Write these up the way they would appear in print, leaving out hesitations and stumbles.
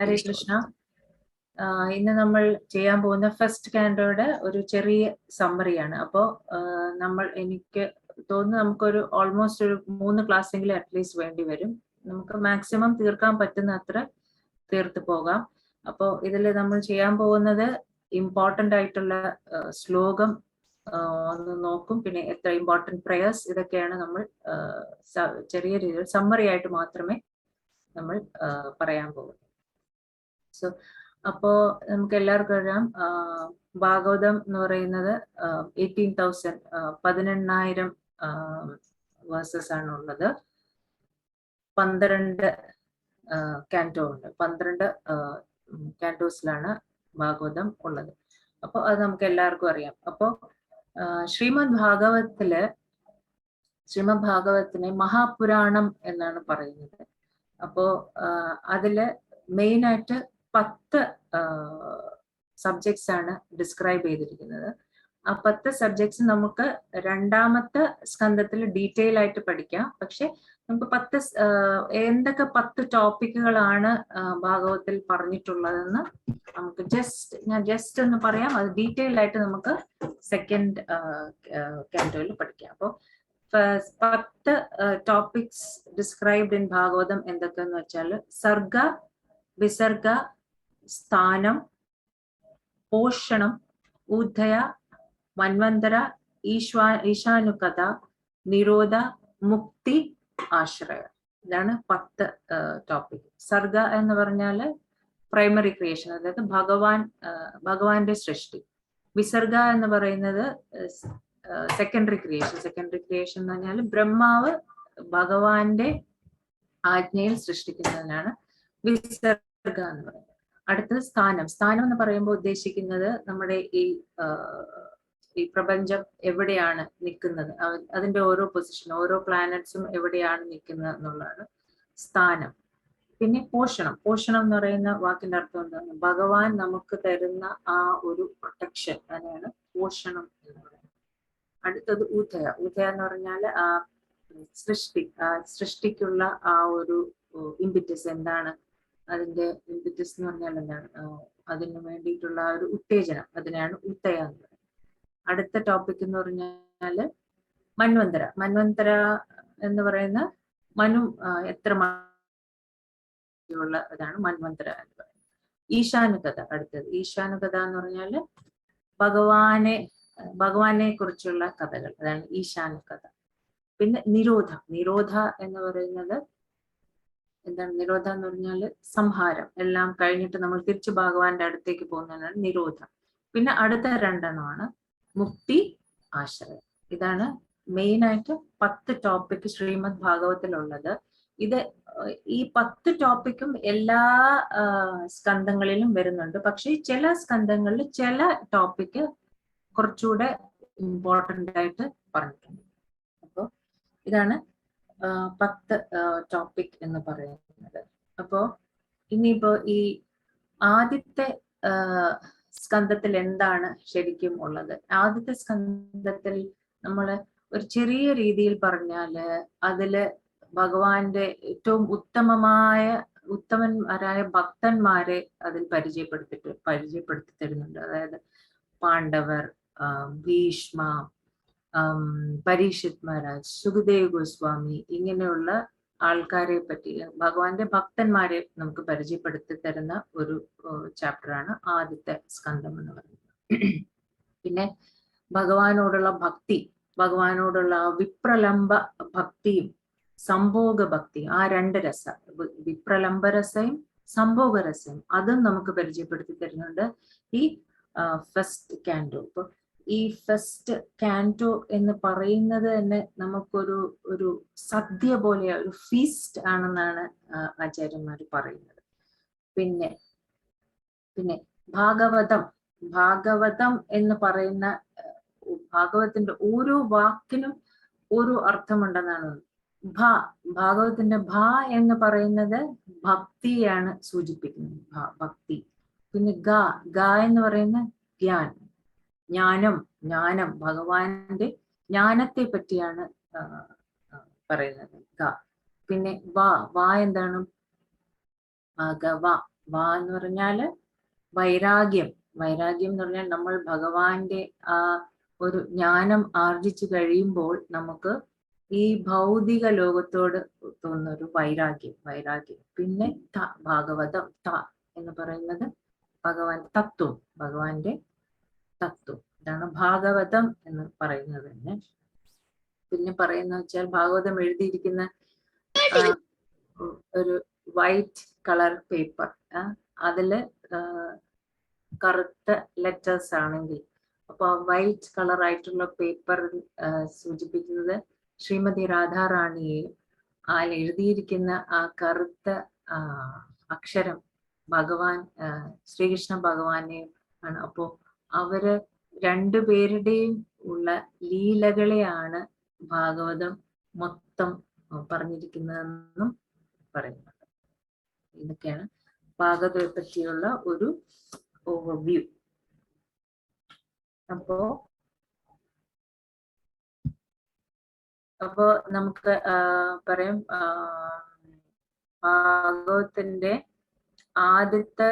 ഹരേ കൃഷ്ണ. ഇന്ന് നമ്മൾ ചെയ്യാൻ പോകുന്ന ഫസ്റ്റ് കാൻഡോയുടെ ഒരു ചെറിയ സമ്മറിയാണ്. അപ്പോൾ എനിക്ക് തോന്നുന്നു നമുക്കൊരു ഓൾമോസ്റ്റ് ഒരു 3 ക്ലാസ്സെങ്കിലും അറ്റ്ലീസ്റ്റ് വേണ്ടി വരും. നമുക്ക് മാക്സിമം തീർക്കാൻ പറ്റുന്ന അത്ര തീർത്ത് പോകാം. അപ്പോൾ ഇതിൽ നമ്മൾ ചെയ്യാൻ പോകുന്നത് ഇമ്പോർട്ടൻ്റ് ആയിട്ടുള്ള ശ്ലോകം ഒന്ന് നോക്കും, പിന്നെ എത്ര ഇമ്പോർട്ടൻറ്റ് പ്രേയേഴ്സ്, ഇതൊക്കെയാണ് നമ്മൾ ചെറിയ രീതിയിൽ സമ്മറി ആയിട്ട് മാത്രമേ നമ്മൾ പറയാൻ പോകുന്നത്. സോ അപ്പോൾ നമുക്ക് എല്ലാവർക്കും അറിയാം, ഭാഗവതം എന്ന് പറയുന്നത് 18,000 വേഴ്സസ് ആണ് ഉള്ളത്. 12 കാൻറ്റോ ഉണ്ട്. 12 കാൻറ്റോസിലാണ് ഭാഗവതം ഉള്ളത്. അപ്പോൾ അത് നമുക്ക് എല്ലാവർക്കും അറിയാം. അപ്പോൾ ശ്രീമദ് ഭാഗവതത്തിനെ മഹാപുരാണം എന്നാണ് പറയുന്നത്. അപ്പോ അതില് മെയിൻ ആയിട്ട് 10 സബ്ജക്ട്സ് ആണ് ഡിസ്ക്രൈബ് ചെയ്തിരിക്കുന്നത്. ആ 10 സബ്ജക്ട്സ് നമുക്ക് രണ്ടാമത്തെ സ്കന്ധത്തിൽ ഡീറ്റെയിൽ ആയിട്ട് പഠിക്കാം. പക്ഷെ നമുക്ക് എന്തൊക്കെ 10 ടോപ്പിക്കുകളാണ് ഭാഗവതത്തിൽ പറഞ്ഞിട്ടുള്ളതെന്ന് നമുക്ക് ഞാൻ ജസ്റ്റ് ഒന്ന് പറയാം. അത് ഡീറ്റെയിൽ ആയിട്ട് നമുക്ക് സെക്കൻഡ് കാൻറ്റോയിൽ പഠിക്കാം. അപ്പോൾ 10 ടോപ്പിക്സ് ഡിസ്ക്രൈബ്ഡ് ഇൻ ഭാഗവതം എന്തൊക്കെയെന്ന് വെച്ചാൽ സർഗ, വിസർഗ, സ്ഥാനം, പോഷണം, ഊദ്ധയ, മന്വന്തര, ഈശാനുകഥ, നിരോധ, മുക്തി, ആശ്രയ. ഇതാണ് 10 ടോപ്പിക്. സർഗ എന്ന് പറഞ്ഞാൽ പ്രൈമറി ക്രിയേഷൻ, അതായത് ഭഗവാന്റെ സൃഷ്ടി. വിസർഗ എന്ന് പറയുന്നത് സെക്കൻഡറി ക്രിയേഷൻ. സെക്കൻഡറി ക്രിയേഷൻ എന്ന് പറഞ്ഞാൽ ബ്രഹ്മാവ് ഭഗവാന്റെ ആജ്ഞയിൽ സൃഷ്ടിക്കുന്നതിനാണ് വിസർഗ എന്ന് പറയുന്നത്. അടുത്തത് സ്ഥാനം. സ്ഥാനം എന്ന് പറയുമ്പോൾ ഉദ്ദേശിക്കുന്നത് നമ്മുടെ ഈ പ്രപഞ്ചം എവിടെയാണ് നിൽക്കുന്നത്, അതിന്റെ ഓരോ പൊസിഷൻ, ഓരോ പ്ലാനറ്റ്സും എവിടെയാണ് നിൽക്കുന്നത് എന്നുള്ളതാണ് സ്ഥാനം. പിന്നെ പോഷണം. പോഷണം എന്ന് പറയുന്ന വാക്കിന്റെ അർത്ഥം എന്താണ്? ഭഗവാൻ നമുക്ക് തരുന്ന ആ ഒരു പ്രൊട്ടക്ഷൻ, അതിനാണ് പോഷണം എന്ന് പറയുന്നത്. അടുത്തത് ഊദ്ധയ. ഊദ്ധയ എന്ന് പറഞ്ഞാൽ ആ സൃഷ്ടിക്കുള്ള ആ ഒരു ഇംപിറ്റസ് എന്താണ്, അതിന്റെ ഇംപിറ്റസ് എന്ന് പറഞ്ഞാൽ എന്താണ്, അതിന് വേണ്ടിയിട്ടുള്ള ആ ഒരു ഉത്തേജനം, അതിനാണ് ഊദ്ധയ എന്ന് പറയുന്നത്. അടുത്ത ടോപ്പിക് എന്ന് പറഞ്ഞാല് മന്വന്തര. മന്വന്തര എന്ന് പറയുന്ന എത്ര ഉള്ള ഇതാണ് മന്വന്തര എന്ന് പറയുന്നത്. ഈശാനുകഥ. അടുത്തത് ഈശാനുകഥ എന്ന് പറഞ്ഞാല് ഭഗവാനെ കുറിച്ചുള്ള കഥകൾ, അതാണ് ഈശാനുകഥ. പിന്നെ നിരോധ. നിരോധ എന്ന് പറയുന്നത് എന്താണ്? നിരോധ എന്ന് പറഞ്ഞാല് സംഹാരം. എല്ലാം കഴിഞ്ഞിട്ട് നമ്മൾ തിരിച്ചു ഭഗവാന്റെ അടുത്തേക്ക് പോകുന്നതാണ് നിരോധ. പിന്നെ അടുത്ത 2 മുക്തി, ആശ്രയം. ഇതാണ് മെയിൻ ആയിട്ട് 10 ടോപ്പിക് ശ്രീമദ് ഭാഗവതത്തിലുള്ളത്. ഈ 10 ടോപ്പിക്കും എല്ലാ സ്കന്ധങ്ങളിലും വരുന്നുണ്ട്. പക്ഷെ ചില സ്കന്ധങ്ങളിൽ ചില ടോപ്പിക്ക് കുറച്ചുകൂടെ ഇമ്പോർട്ടൻ്റ് ആയിട്ട് പറഞ്ഞിട്ടുണ്ട്. അപ്പോൾ ഇതാണ് 10 ടോപ്പിക് എന്ന് പറയുന്നത്. അപ്പോൾ ഇനിയിപ്പോ ഈ ആദ്യത്തെ സ്കന്ധത്തിൽ എന്താണ് ശരിക്കും ഉള്ളത്? ആദ്യത്തെ സ്കന്ധത്തിൽ നമ്മൾ ഒരു ചെറിയ രീതിയിൽ പറഞ്ഞാല് അതില് ഭഗവാന്റെ ഏറ്റവും ഉത്തമന്മാരായ ഭക്തന്മാരെ അതിൽ പരിചയപ്പെടുത്തി തരുന്നുണ്ട്. അതായത് പാണ്ഡവർ, ഭീഷ്മ, പരീക്ഷിത് മഹാരാജ്, സുഖദേവ് ഗോസ്വാമി, ഇങ്ങനെയുള്ള ആൾക്കാരെ പറ്റി, ഭഗവാന്റെ ഭക്തന്മാരെ നമുക്ക് പരിചയപ്പെടുത്തി തരുന്ന ഒരു ചാപ്റ്ററാണ് ആദ്യത്തെ സ്കന്ധം എന്ന് പറയുന്നത്. പിന്നെ ഭഗവാനോടുള്ള ഭക്തി, ഭഗവാനോടുള്ള വിപ്രലംബ ഭക്തിയും സംഭോഗ ഭക്തിയും, ആ 2 രസ, വിപ്രലംബരസയും സംഭോഗരസയും, അതും നമുക്ക് പരിചയപ്പെടുത്തി തരുന്നുണ്ട് ഈ ഫസ്റ്റ് കാൻറ്റോ. ഇപ്പൊ ഈ ഫസ്റ്റ് കാൻറ്റോ എന്ന് പറയുന്നത് തന്നെ നമുക്കൊരു സദ്യ പോലെ, ഒരു ഫീസ്റ്റ് ആണെന്നാണ് ആചാര്യന്മാർ പറയുന്നത്. പിന്നെ ഭാഗവതം എന്ന് പറയുന്ന ഭാഗവതത്തിന്റെ ഓരോ വാക്കിനും ഓരോ അർത്ഥമുണ്ടെന്നാണ്. ഭാഗവതത്തിന്റെ എന്ന് പറയുന്നത് ഭക്തിയാണ് സൂചിപ്പിക്കുന്നത്, ഭക്തി. പിന്നെ ഗ എന്ന് പറയുന്ന ജ്ഞാനം, ഭഗവാന്റെ ജ്ഞാനത്തെ പറ്റിയാണ് പറയുന്നത് ഗ. പിന്നെ വാ എന്താണ്? ഭഗവ, വാ എന്ന് പറഞ്ഞാല് വൈരാഗ്യം. വൈരാഗ്യം എന്ന് പറഞ്ഞാൽ നമ്മൾ ഭഗവാന്റെ ആ ഒരു ജ്ഞാനം ആർജിച്ചു കഴിയുമ്പോൾ നമുക്ക് ഈ ഭൗതിക ലോകത്തോട് തോന്നുന്നൊരു വൈരാഗ്യം. പിന്നെ ഭാഗവതം, എന്ന് പറയുന്നത് ഭഗവാന്റെ തത്വം. ഇതാണ് ഭാഗവതം എന്ന് പറയുന്നത് തന്നെ. പിന്നെ പറയുന്ന വെച്ചാൽ ഭാഗവതം എഴുതിയിരിക്കുന്ന ഒരു വൈറ്റ് കളർ പേപ്പർ, അതില് കറുത്ത ലെറ്റേഴ്സ് ആണെങ്കിൽ, അപ്പൊ വൈറ്റ് കളർ ആയിട്ടുള്ള പേപ്പർ സൂചിപ്പിക്കുന്നത് ശ്രീമതി രാധാറാണിയെയും എഴുതിയിരിക്കുന്ന ആ കറുത്ത അക്ഷരം ഭഗവാൻ ശ്രീകൃഷ്ണ ഭഗവാനെയും ആണ്. അപ്പോ അവര് രണ്ടുപേരുടെയും ഉള്ള ലീലകളെയാണ് ഭാഗവതം മൊത്തം പറഞ്ഞിരിക്കുന്നതെന്നും പറയുന്നുണ്ട്. ഇതൊക്കെയാണ് ഭാഗവതത്തെ പറ്റിയുള്ള ഒരു ഓവർവ്യൂ. അപ്പോ നമുക്ക് പറയാം, ഭാഗവതത്തിന്റെ ആദ്യത്തെ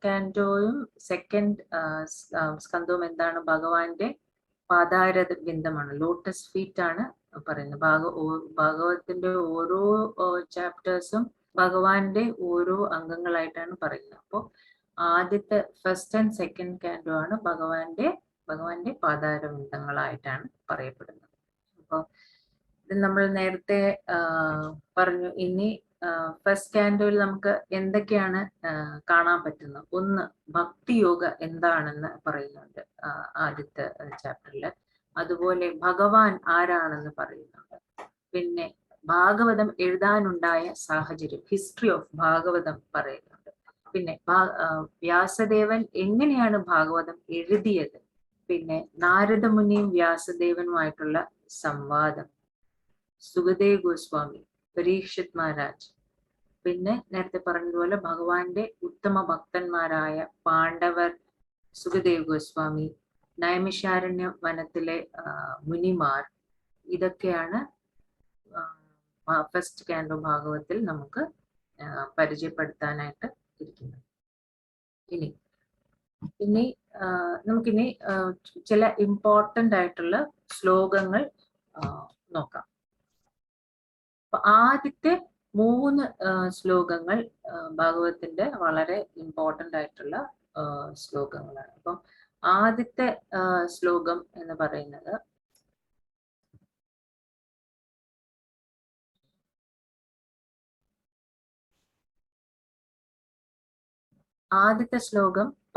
കാൻറ്റോയും സെക്കൻഡ് സ്കന്ധവും എന്താണ്? ഭഗവാന്റെ പാതാരബിന്ദമാണ്, ലോട്ടസ് ഫീറ്റ് ആണ് പറയുന്നത്. ഭാഗവതത്തിന്റെ ഓരോ ചാപ്റ്റേഴ്സും ഭഗവാന്റെ ഓരോ അംഗങ്ങളായിട്ടാണ് പറയുന്നത്. അപ്പോൾ ആദ്യത്തെ ഫസ്റ്റ് ആൻഡ് സെക്കൻഡ് കാൻറ്റോ ആണ് ഭഗവാന്റെ പാതാരബിന്ദങ്ങളായിട്ടാണ് പറയപ്പെടുന്നത്. അപ്പോൾ ഇത് നമ്മൾ നേരത്തെ പറഞ്ഞു. ഇനി ഫസ്റ്റ് കാൻറ്റോയിൽ നമുക്ക് എന്തൊക്കെയാണ് കാണാൻ പറ്റുന്നത്? ഒന്ന്, ഭക്തിയോഗ എന്താണെന്ന് പറയുന്നുണ്ട് ആദ്യത്തെ ചാപ്റ്ററിൽ. അതുപോലെ ഭഗവാൻ ആരാണെന്ന് പറയുന്നുണ്ട്. പിന്നെ ഭാഗവതം എഴുതാനുണ്ടായ സാഹചര്യം, ഹിസ്റ്ററി ഓഫ് ഭാഗവതം പറയുന്നുണ്ട്. പിന്നെ വ്യാസദേവൻ എങ്ങനെയാണ് ഭാഗവതം എഴുതിയത്, പിന്നെ നാരദമുനിയും വ്യാസദേവനുമായിട്ടുള്ള സംവാദം, സുഖദേവ് ഗോസ്വാമി, പരീക്ഷിത് മഹാരാജ്, പിന്നെ നേരത്തെ പറഞ്ഞതുപോലെ ഭഗവാന്റെ ഉത്തമ ഭക്തന്മാരായ പാണ്ഡവർ, സുഖദേവ് ഗോസ്വാമി, നൈമിഷാരണ്യ വനത്തിലെ മുനിമാർ, ഇതൊക്കെയാണ് ഫസ്റ്റ് കാൻഡോ ഭാഗവത്തിൽ നമുക്ക് പരിചയപ്പെടുത്താനായിട്ട് ഇരിക്കുന്നത്. ഇനി നമുക്കിനി ചില ഇമ്പോർട്ടൻ്റ് ആയിട്ടുള്ള ശ്ലോകങ്ങൾ നോക്കാം. അപ്പൊ ആദ്യത്തെ 3 ശ്ലോകങ്ങൾ ഭാഗവതത്തിന്റെ വളരെ ഇമ്പോർട്ടൻ്റ് ആയിട്ടുള്ള ശ്ലോകങ്ങളാണ്. അപ്പം ആദ്യത്തെ ശ്ലോകം എന്ന് പറയുന്നത്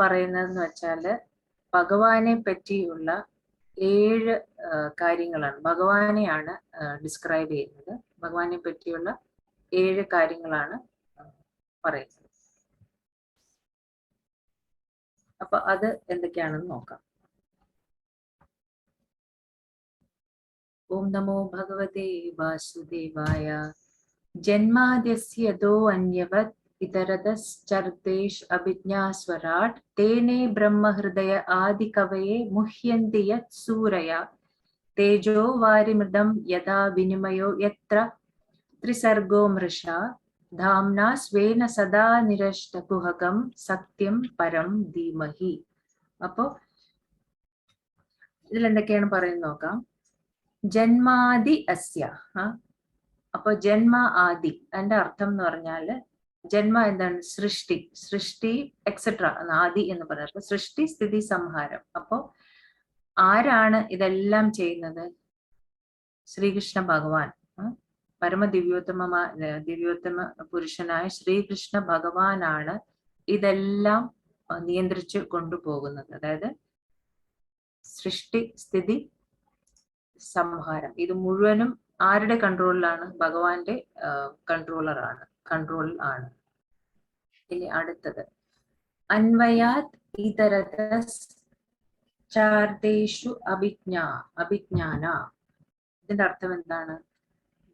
പറയുന്നതെന്ന് വെച്ചാല് ഭഗവാനെ പറ്റിയുള്ള 7 കാര്യങ്ങളാണ്. ഭഗവാനെയാണ് ഡിസ്ക്രൈബ് ചെയ്യുന്നത്. ഭഗവാനെ പറ്റിയുള്ള 7 കാര്യങ്ങളാണ് പറയുന്നത്. അപ്പൊ അത് എന്തൊക്കെയാണെന്ന് നോക്കാം. ഓം നമോ ഭഗവതേ വാസുദേവായ. ജന്മാദ്യസ്യ യതോ അന്യവത് ഇതരതശ്ചർത്തേഷ് അഭിജ്ഞാസ്വരാട് തേനേ ബ്രഹ്മഹൃദയ ആദികവയെ മുഹ്യന്തി യത് സൂരയ തേജോ വാരിമൃതം യഥാ വിനിമയോ യത്ര ത്രിസർഗോ മൃഷാ ധാംനാ സ്വേന സദാ നിരഷ്ടകുഹകം സത്യം പരം ധീമഹി. അപ്പോ ഇതിലെന്തൊക്കെയാണ് പറയുന്നത് നോക്കാം. ജന്മാദി അസ്യ. അപ്പൊ ജന്മ ആദി, അതിന്റെ അർത്ഥം എന്ന് പറഞ്ഞാല് ജന്മ എന്താണ്? സൃഷ്ടി എക്സെട്ര ആദി എന്ന് പറയുന്നത്. സൃഷ്ടി, സ്ഥിതി, സംഹാരം. അപ്പോ ആരാണ് ഇതെല്ലാം ചെയ്യുന്നത്? ശ്രീകൃഷ്ണ ഭഗവാൻ. ദിവ്യോത്തമ പുരുഷനായ ശ്രീകൃഷ്ണ ഭഗവാനാണ് ഇതെല്ലാം നിയന്ത്രിച്ചു കൊണ്ടുപോകുന്നത്. അതായത് സൃഷ്ടി, സ്ഥിതി, സംഹാരം, ഇത് മുഴുവനും ആരുടെ കൺട്രോളിലാണ്? ഭഗവാന്റെ കൺട്രോളിൽ ആണ്. ഇനി അടുത്തത് അന്വയാത് ഇതരതശ്ചാർത്തേഷു അഭിജ്ഞാന. ഇതിന്റെ അർത്ഥം എന്താണ്?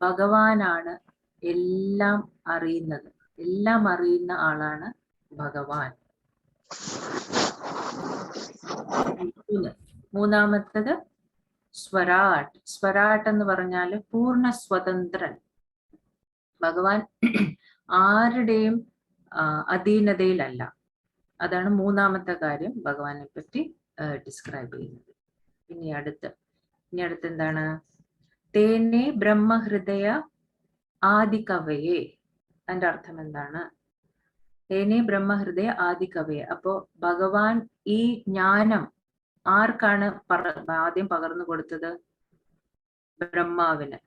ഭഗവാനാണ് എല്ലാം അറിയുന്നത്. എല്ലാം അറിയുന്ന ആളാണ് ഭഗവാൻ. മൂന്നാമത്തത് സ്വരാട്ട്. സ്വരാട്ട് എന്ന് പറഞ്ഞാല് പൂർണ്ണ സ്വതന്ത്രൻ. ഭഗവാൻ ആരുടെയും അധീനതയിലല്ല. അതാണ് മൂന്നാമത്തെ കാര്യം ഭഗവാനെ പറ്റി ഡിസ്ക്രൈബ് ചെയ്യുന്നത്. ഇനി അടുത്ത് എന്താണ്? തേനെ ബ്രഹ്മഹൃദയ ആദികവയെ. അതിന്റെ അർത്ഥം എന്താണ്? തേനെ ബ്രഹ്മഹൃദയ ആദികവയെ. അപ്പോ ഭഗവാൻ ഈ ജ്ഞാനം ആർക്കാണ് ആദ്യം പകർന്നു കൊടുത്തത്? ബ്രഹ്മാവിന്.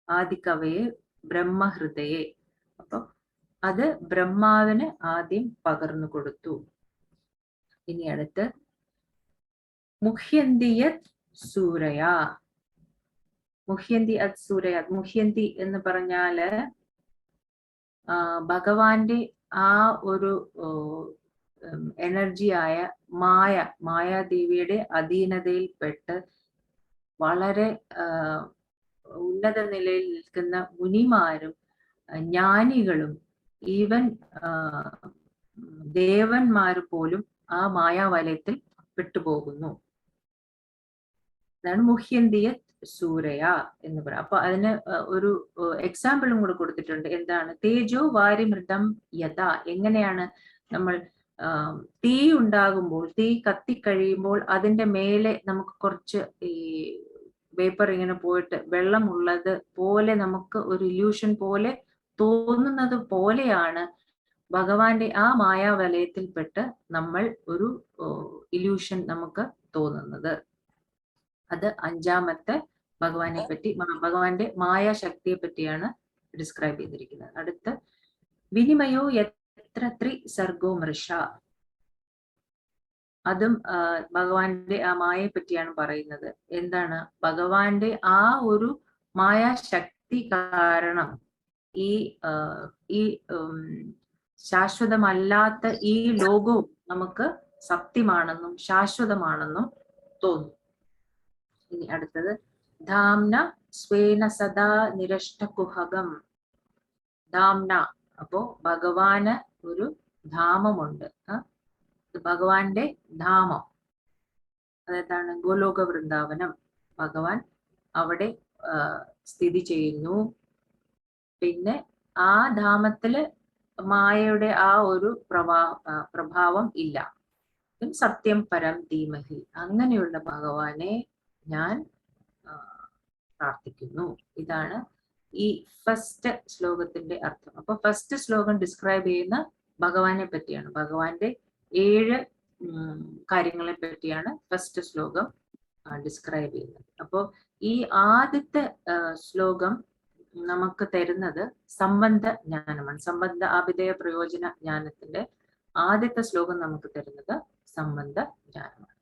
ആദികവയെ ബ്രഹ്മഹൃദയെ. അപ്പൊ അത് ബ്രഹ്മാവിന് ആദ്യം പകർന്നു കൊടുത്തു. ഇനി അടുത്ത് മുഹ്യന്തിയത് സൂരയ. മുഹ്യന്തി അത് സൂരയ. മുഹ്യന്തി എന്ന് പറഞ്ഞാല് ഭഗവാന്റെ ആ ഒരു എനർജിയായ മായാദേവിയുടെ അധീനതയിൽപ്പെട്ട് വളരെ ഉന്നത നിലയിൽ നിൽക്കുന്ന മുനിമാരും ജ്ഞാനികളും ഈവൻ ദേവന്മാർ പോലും ആ മായാവലയത്തിൽ പെട്ടുപോകുന്നു. അതാണ് മുഹ്യന്തിയ സൂരയ എന്ന് പറയാം. അപ്പൊ അതിന് ഒരു എക്സാമ്പിളും കൂടെ കൊടുത്തിട്ടുണ്ട്. എന്താണ്? തേജോ വാരിമൃതം യഥ. എങ്ങനെയാണ് നമ്മൾ തീ ഉണ്ടാകുമ്പോൾ, തീ കത്തിക്കഴിയുമ്പോൾ അതിന്റെ മേലെ നമുക്ക് കുറച്ച് ഈ വേപ്പർ ഇങ്ങനെ പോയിട്ട് വെള്ളമുള്ളത് പോലെ നമുക്ക് ഒരു ഇല്യൂഷൻ പോലെ തോന്നുന്നത് പോലെയാണ് ഭഗവാന്റെ ആ മായാവലയത്തിൽപ്പെട്ട് നമ്മൾ ഒരു ഇല്യൂഷൻ നമുക്ക് തോന്നുന്നത്. അത് അഞ്ചാമത്തെ ഭഗവാനെ പറ്റി, ഭഗവാന്റെ മായാശക്തിയെ പറ്റിയാണ് ഡിസ്ക്രൈബ് ചെയ്തിരിക്കുന്നത്. അടുത്ത് വിനിമയോ യത്ര ത്രി സർഗോ മൃഷ. അതും ഭഗവാന്റെ ആ മായയെ പറ്റിയാണ് പറയുന്നത്. എന്താണ്? ഭഗവാന്റെ ആ ഒരു മായാശക്തി കാരണം ഈ ശാശ്വതമല്ലാത്ത ഈ ലോകവും നമുക്ക് സത്യമാണെന്നും ശാശ്വതമാണെന്നും തോന്നും. ഇനി അടുത്തത് ധാംന സ്വേന സദാ നിരഷ്ടകുഹകം. ധാംന, അപ്പോ ഭഗവാന് ഒരു ധാമമുണ്ട്. ഭഗവാന്റെ ധാമം അതെന്താണ്? ഗോലോക വൃന്ദാവനം. ഭഗവാൻ അവിടെ സ്ഥിതി ചെയ്യുന്നു. പിന്നെ ആ ധാമത്തില് മായയുടെ ആ ഒരു പ്രഭാവം ഇല്ല. സത്യം പരം ധീമഹി. അങ്ങനെയുള്ള ഭഗവാനെ ഞാൻ പ്രാർത്ഥിക്കുന്നു. ഇതാണ് ഈ ഫസ്റ്റ് ശ്ലോകത്തിന്റെ അർത്ഥം. അപ്പൊ ഫസ്റ്റ് ശ്ലോകം ഡിസ്ക്രൈബ് ചെയ്യുന്ന ഭഗവാനെ പറ്റിയാണ്, ഭഗവാന്റെ 7 കാര്യങ്ങളെ പറ്റിയാണ് ഫസ്റ്റ് ശ്ലോകം ഡിസ്ക്രൈബ് ചെയ്യുന്നത്. അപ്പോൾ ഈ ആദ്യത്തെ ശ്ലോകം നമുക്ക് തരുന്നത് സംബന്ധ ജ്ഞാനമാണ്. സംബന്ധ ആഭിധേയ പ്രയോജന ജ്ഞാനത്തിന്റെ ആദ്യത്തെ ശ്ലോകം നമുക്ക് തരുന്നത് സംബന്ധ ജ്ഞാനമാണ്.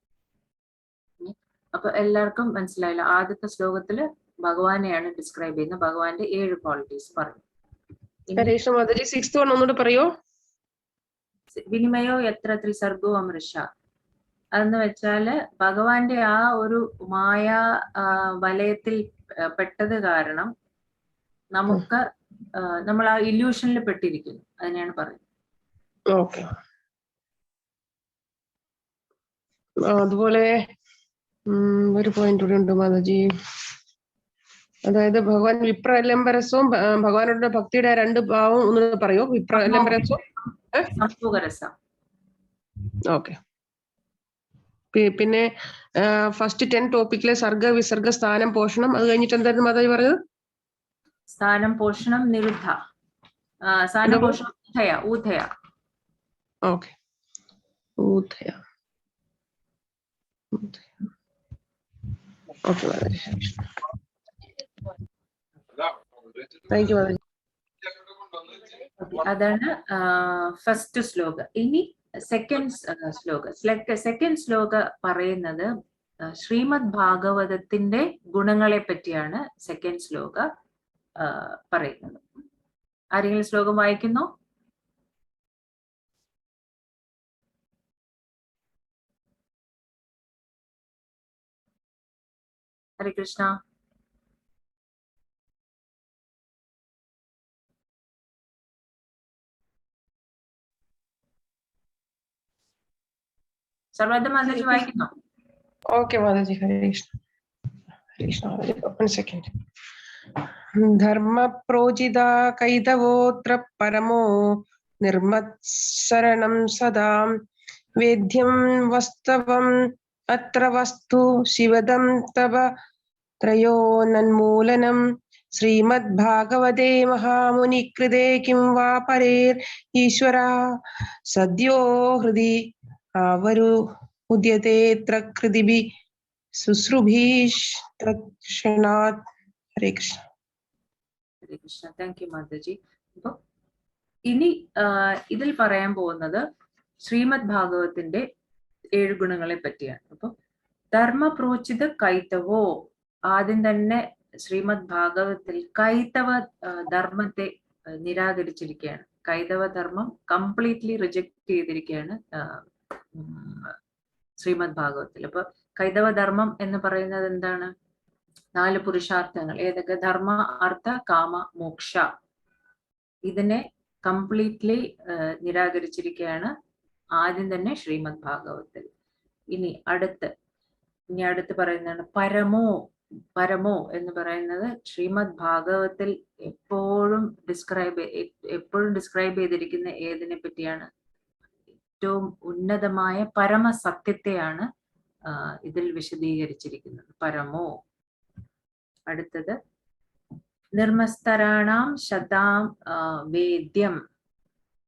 അപ്പൊ എല്ലാവർക്കും മനസ്സിലായില്ല? ആദ്യത്തെ ശ്ലോകത്തില് ഭഗവാനെയാണ് ഡിസ്ക്രൈബ് ചെയ്യുന്നത്. ഭഗവാന്റെ 7 ക്വാളിറ്റീസ് പറഞ്ഞു. വിനിമയോ എത്ര ത്രിസർഗോ അമൃഷ. അതെന്ന് വെച്ചാല് ഭഗവാന്റെ ആ ഒരു മായാ വലയത്തിൽ പെട്ടത് കാരണം നമുക്ക് നമ്മൾ ആ ഇല്യൂഷനിൽ പെട്ടിരിക്കുന്നു. അതിനെയാണ് പറയുന്നത്. ഓക്കെ. അതുപോലെ ഒരു പോയിന്റ് കൂടി ഉണ്ട് മാതാജി. അതായത് ഭഗവാൻ വിപ്രലംബരസവും ഭഗവാനോട് ഭക്തിയുടെ 2 ഭാവം ഒന്ന് പറയോ? വിപ്രലംബരസവും സംഭോഗരസം. ഓക്കെ. പിന്നെ ഫസ്റ്റ് 10 ടോപ്പിക്കിലെ സർഗ വിസർഗ സ്ഥാനം പോഷണം, അത് കഴിഞ്ഞിട്ട് എന്തായിരുന്നു മാതാജി പറഞ്ഞത്? സ്ഥാനം പോഷണം നിരുദ്ധ. സ്ഥാനം പോഷണം ഊധയ. ഓക്കെ, ഊധയ. ഓക്കെ മാതാജി, താങ്ക് യു മാതാജി. അതാണ് ഫസ്റ്റ് ശ്ലോക. ഇനി സെക്കൻഡ് ശ്ലോക പറയുന്നത് ശ്രീമദ് ഭാഗവതത്തിന്റെ ഗുണങ്ങളെ പറ്റിയാണ് സെക്കൻഡ് ശ്ലോക പറയുന്നത്. ആരെങ്കിലും ശ്ലോകം വായിക്കുന്നോ? ഹരേ കൃഷ്ണ. സർവ്വത മാതാജി വായിക്കുന്നോ? ഓക്കെ മാതാജി, ഹരേ കൃഷ്ണ. ഹരേ കൃഷ്ണ. 1 സെക്കൻഡ്. ധർമ്മ പ്രോചിത കൈതവോത്ര പരമോ നിർമ്മത്സരണം സദാ വേദ്യം വസ്തവം അത്ര വസ്തു ശിവദം തവ ത്രയോന്മൂലനം ശ്രീമദ്ഭാഗവതേ മഹാമുനികൃതേ കിം വാ പരേർ ഈശ്വര സദ്യോ ഹൃദി ആവരു ഉദ്യതേത്ര കൃതിഭി ശുശ്രുഭീഷ് തത്ക്ഷണാത്. ഹരേ കൃഷ്ണ. ഹരേ കൃഷ്ണ. താങ്ക് യു മാതാജി. അപ്പൊ ഇനി ഇതിൽ പറയാൻ പോകുന്നത് ശ്രീമദ് ഭാഗവത്തിന്റെ 7 ഗുണങ്ങളെ പറ്റിയാണ്. അപ്പൊ ധർമ്മപ്രോചിത കൈതവോ, ആദ്യം തന്നെ ശ്രീമദ് ഭാഗവത്തിൽ കൈതവ ധർമ്മത്തെ നിരാകരിച്ചിരിക്കുകയാണ്. കൈതവ ധർമ്മം കംപ്ലീറ്റ്ലി റിജക്ട് ചെയ്തിരിക്കുകയാണ് ശ്രീമദ് ഭാഗവത്തിൽ. അപ്പൊ കൈതവ ധർമ്മം എന്ന് പറയുന്നത് എന്താണ്? 4 പുരുഷാർത്ഥങ്ങൾ. ഏതൊക്കെ? ധർമ്മ, അർത്ഥ, കാമ, മോക്ഷ. ഇതിനെ കംപ്ലീറ്റ്ലി നിരാകരിച്ചിരിക്കുകയാണ് ആദ്യം തന്നെ ശ്രീമദ് ഭാഗവത്തിൽ. ഇനി അടുത്ത് പറയുന്നതാണ് പരമോ. പരമോ എന്ന് പറയുന്നത് ശ്രീമദ് ഭാഗവത്തിൽ എപ്പോഴും ഡിസ്ക്രൈബ് ചെയ്തിരിക്കുന്ന ഏതിനെ പറ്റിയാണ്? ഏറ്റവും ഉന്നതമായ പരമസത്യത്തെയാണ് ഇതിൽ വിശദീകരിച്ചിരിക്കുന്നത്. പരമോ. അടുത്തത് നിർമ്മസ്തരാണാം ശതാം വേദ്യം.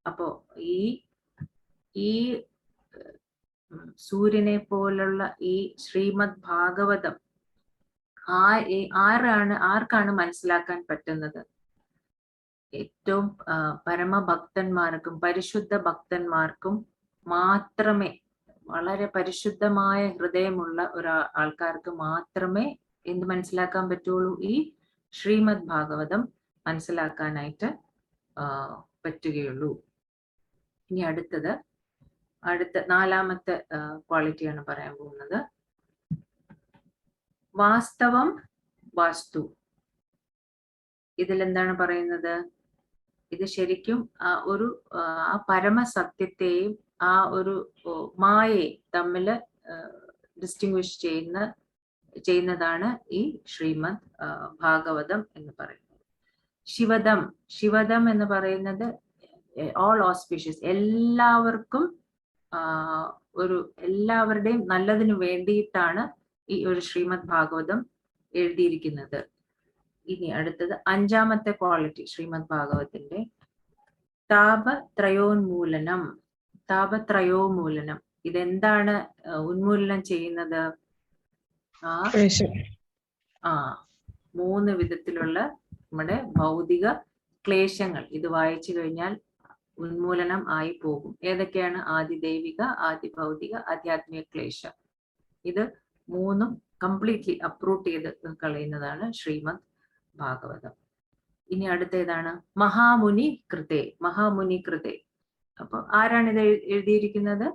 അപ്പോ ഈ സൂര്യനെ പോലുള്ള ഈ ശ്രീമദ് ഭാഗവതം ആർക്കാണ് മനസ്സിലാക്കാൻ പറ്റുന്നത്? ഏറ്റവും പരമഭക്തന്മാർക്കും പരിശുദ്ധ ഭക്തന്മാർക്കും മാത്രമേ, വളരെ പരിശുദ്ധമായ ഹൃദയമുള്ള ആൾക്കാർക്ക് മാത്രമേ എന്ത് മനസ്സിലാക്കാൻ പറ്റുള്ളൂ? ഈ ശ്രീമദ് ഭാഗവതം മനസ്സിലാക്കാനായിട്ട് പറ്റുകയുള്ളൂ. ഇനി അടുത്ത 4ാമത്തെ ക്വാളിറ്റിയാണ് പറയാൻ പോകുന്നത്. വാസ്തവം വാസ്തു. ഇതിലെന്താണ് പറയുന്നത്? ഇത് ശരിക്കും ആ പരമസത്യത്തെയും ആ ഒരു മായയെ തമ്മിൽ ഡിസ്റ്റിങ്വിഷ് ചെയ്യുന്നതാണ് ഈ ശ്രീമദ് ഭാഗവതം എന്ന് പറയുന്നത്. ശിവദം എന്ന് പറയുന്നത് ഓൾ ഓസ്പീഷ്യസ്, എല്ലാവരുടെയും നല്ലതിനു വേണ്ടിയിട്ടാണ് ഈ ഒരു ശ്രീമദ് ഭാഗവതം എഴുതിയിരിക്കുന്നത്. ഇനി അടുത്തത് 5ാമത്തെ ക്വാളിറ്റി ശ്രീമദ് ഭാഗവത്തിന്റെ താപത്രയോന്മൂലനം. താപത്രയോന്മൂലനം ഇതെന്താണ് ഉന്മൂലനം ചെയ്യുന്നത്? 3 വിധത്തിലുള്ള നമ്മുടെ ഭൗതിക ക്ലേശങ്ങൾ ഇത് വായിച്ചു കഴിഞ്ഞാൽ ഉന്മൂലനം ആയി പോകും. ഏതൊക്കെയാണ്? ആദിദൈവിക, ആദിഭൗതിക, ആധ്യാത്മിക ക്ലേശം. ഇത് 3ഉം കംപ്ലീറ്റ്ലി അപ്രൂവ് ചെയ്ത് കളയുന്നതാണ് ശ്രീമദ് ഭാഗവതം. ഇനി അടുത്തേതാണ്? മഹാമുനി കൃതേ. മഹാമുനി കൃതേ. അപ്പൊ ആരാണ് ഇത് എഴുതിയിരിക്കുന്നത്?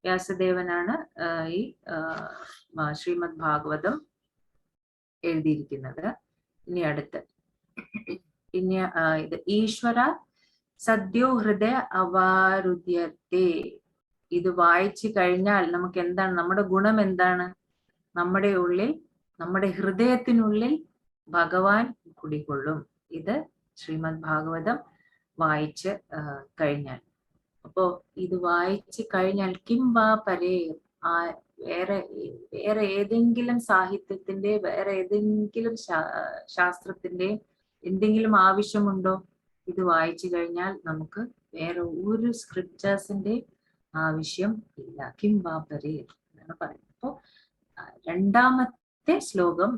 വ്യാസദേവനാണ് ഈ ശ്രീമദ് ഭാഗവതം എഴുതിയിരിക്കുന്നത്. ഇനി ഇത് ഈശ്വര സദ്യോ ഹൃദയ അവാരുദ്യത്തെ. ഇത് വായിച്ചു കഴിഞ്ഞാൽ നമുക്ക് എന്താണ്? നമ്മുടെ ഗുണം എന്താണ്? നമ്മുടെ ഉള്ളിൽ, നമ്മുടെ ഹൃദയത്തിനുള്ളിൽ ഭഗവാൻ കുടികൊള്ളും. ഇത് ശ്രീമദ് ഭാഗവതം വായിച്ച് കഴിഞ്ഞാൽ. അപ്പോ ഇത് വായിച്ചു കഴിഞ്ഞാൽ കിം വാ പരേ, വേറെ ഏതെങ്കിലും സാഹിത്യത്തിന്റെ, വേറെ ഏതെങ്കിലും ശാസ്ത്രത്തിന്റെ എന്തെങ്കിലും ആവശ്യമുണ്ടോ? ഇത് വായിച്ചു കഴിഞ്ഞാൽ നമുക്ക് വേറെ ഒരു സ്ക്രിപ്റ്റേഴ്സിന്റെ ആവശ്യം ഇല്ല. കിം വാ പരേ എന്നാണ് പറയുന്നത്. അപ്പോ 2ാമത്തെ ശ്ലോകം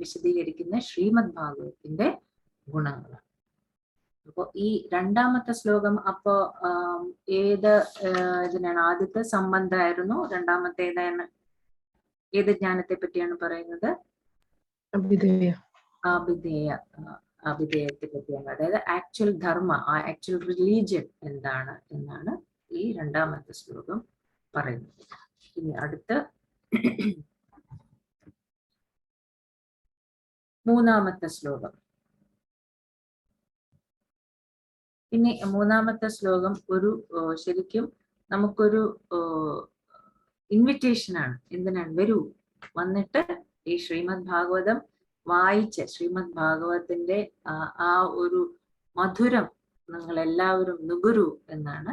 വിശദീകരിക്കുന്ന ശ്രീമദ് ഭാഗവതത്തിന്റെ ഗുണങ്ങളാണ്. അപ്പൊ ഈ 2ാമത്തെ ശ്ലോകം അപ്പോ ഇതിനാണ്? ആദ്യത്തെ സംബന്ധമായിരുന്നു. 2ാമത്തെ ഏത് ജ്ഞാനത്തെ പറ്റിയാണ് പറയുന്നത്? അഭിധേയത്തെ പറ്റിയാണ്. അതായത് ആക്ച്വൽ ധർമ്മ, ആക്ച്വൽ റിലീജിയൻ എന്താണ് എന്നാണ് ഈ 2ാമത്തെ ശ്ലോകം പറയുന്നത്. ഇനി അടുത്ത 3ാമത്തെ ശ്ലോകം. ഇനി 3ാമത്തെ ശ്ലോകം ശരിക്കും നമുക്കൊരു ഇൻവിറ്റേഷൻ ആണ്. എന്തിനാണ്? വരൂ, വന്നിട്ട് ഈ ശ്രീമദ് ഭാഗവതം വായിച്ച് ശ്രീമദ് ഭാഗവതത്തിന്റെ ആ ഒരു മധുരം നിങ്ങൾ എല്ലാവരും നുകരൂ എന്നാണ്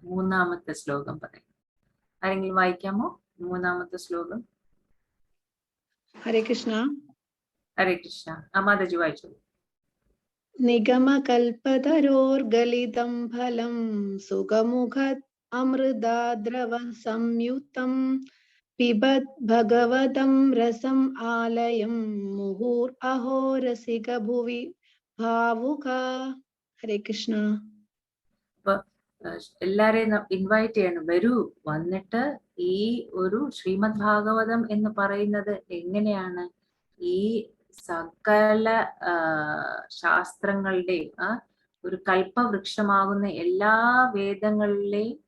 മൂന്നാമത്തെ ശ്ലോകം പറയുന്നത്. ആരെങ്കിലും വായിക്കാമോ മൂന്നാമത്തെ ശ്ലോകം? ഹരേ കൃഷ്ണ. ഹരേ കൃഷ്ണ. മാതാജി വായിച്ചോളൂ. നിഗമകൽപതരോർഗലിതം ഫലം സുഖമുഖത് അമൃതാദ്രവ സംയുക്തം പിബത് ഭഗവതം രസം ആലയം മുഹുർ അഹോ രസിക ഭുവി ഭാവുക. ഹരേ കൃഷ്ണ. അപ്പൊ എല്ലാരെയും ഇൻവൈറ്റ് ചെയ്യണം, വരൂ, വന്നിട്ട് ഈ ഒരു ശ്രീമദ് ഭാഗവതം എന്ന് പറയുന്നത് എങ്ങനെയാണ് ഈ സകല ശാസ്ത്രങ്ങളുടെയും ഒരു കൽപ്പവൃക്ഷമാകുന്ന എല്ലാ വേദങ്ങളിലെയും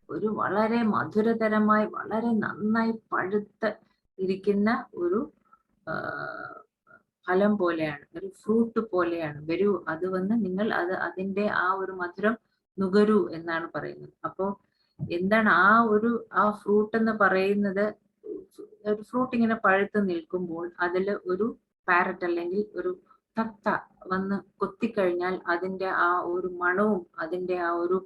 ഒരു വളരെ മധുരതരമായി വളരെ നന്നായി പഴുത്ത് ഇരിക്കുന്ന ഒരു ഫലം പോലെയാണ്, ഒരു ഫ്രൂട്ട് പോലെയാണ്. വരൂ, അത് വന്ന് നിങ്ങൾ അതിന്റെ ആ ഒരു മധുരം നുകരൂ എന്നാണ് പറയുന്നത്. അപ്പോ എന്താണ് ആ ഫ്രൂട്ട് എന്ന് പറയുന്നത്? ഒരു ഫ്രൂട്ട് ഇങ്ങനെ പഴുത്ത് നിൽക്കുമ്പോൾ അതിൽ ഒരു പാരറ്റ് അല്ലെങ്കിൽ ഒരു തത്ത വന്ന് കൊത്തിക്കഴിഞ്ഞാൽ അതിന്റെ ആ ഒരു മണവും അതിന്റെ ആ ഒരു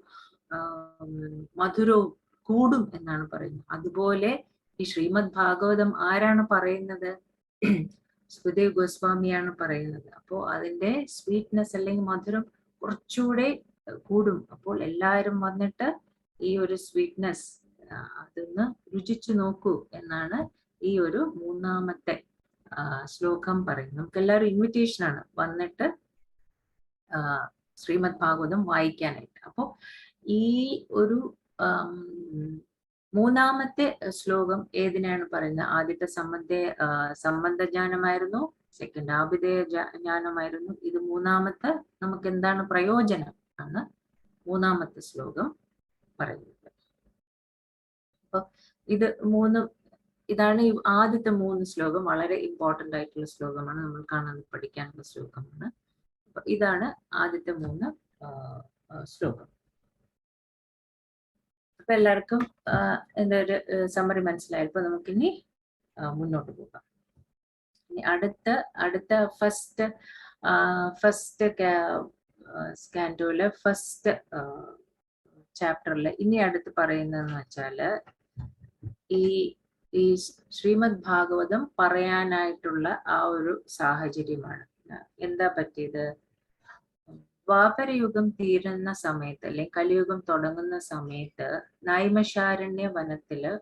മധുരവും കൂടും എന്നാണ് പറയുന്നത്. അതുപോലെ ഈ ശ്രീമദ് ഭാഗവതം ആരാണ് പറയുന്നത്? സുഖദേവ് ഗോസ്വാമിയാണ് പറയുന്നത്. അപ്പോ അതിന്റെ സ്വീറ്റ്നെസ് അല്ലെങ്കിൽ മധുരം കുറച്ചുകൂടെ കൂടും. അപ്പോൾ എല്ലാവരും വന്നിട്ട് ഈ ഒരു സ്വീറ്റ്നെസ് അതൊന്ന് രുചിച്ചു നോക്കൂ എന്നാണ് ഈ ഒരു മൂന്നാമത്തെ ശ്ലോകം പറയുന്നത്. നമുക്ക് എല്ലാവരും ഇൻവിറ്റേഷൻ ആണ് വന്നിട്ട് ശ്രീമദ് ഭാഗവതം വായിക്കാനായിട്ട്. അപ്പോൾ ഈ ഒരു മൂന്നാമത്തെ ശ്ലോകം ഏതിനാണ് പറയുന്നത്? ആദ്യത്തെ സംബന്ധജ്ഞാനമായിരുന്നു, സെക്കൻഡ് ആഭിധേയ ജ്ഞാനമായിരുന്നു. ഇത് മൂന്നാമത്തെ നമുക്ക് എന്താണ് പ്രയോജനം ആണ് മൂന്നാമത്തെ ശ്ലോകം പറയുന്നത്. അപ്പൊ ഇതാണ് ഈ ആദ്യത്തെ 3 ശ്ലോകം. വളരെ ഇമ്പോർട്ടന്റ് ആയിട്ടുള്ള ശ്ലോകമാണ്, നമ്മൾ പഠിക്കാനുള്ള ശ്ലോകമാണ്. അപ്പൊ ഇതാണ് ആദ്യത്തെ 3 ശ്ലോകം. അപ്പൊ എല്ലാവർക്കും എന്താ ഒരു സമ്മറി മനസ്സിലായപ്പോ നമുക്കിനി മുന്നോട്ട് പോകാം. ഇനി അടുത്ത ഫസ്റ്റ് സ്കാൻഡോയിലെ ഫസ്റ്റ് ചാപ്റ്ററില് ഇനി അടുത്ത് പറയുന്നതെന്ന് വെച്ചാല് ഈ ശ്രീമദ് ഭാഗവതം പറയാനായിട്ടുള്ള ആ ഒരു സാഹചര്യമാണ്. എന്താ പറ്റിയത്? ദ്വാപരയുഗം തീരുന്ന സമയത്ത് അല്ലെങ്കിൽ കലിയുഗം തുടങ്ങുന്ന സമയത്ത് നൈമിഷാരണ്യ വനത്തില്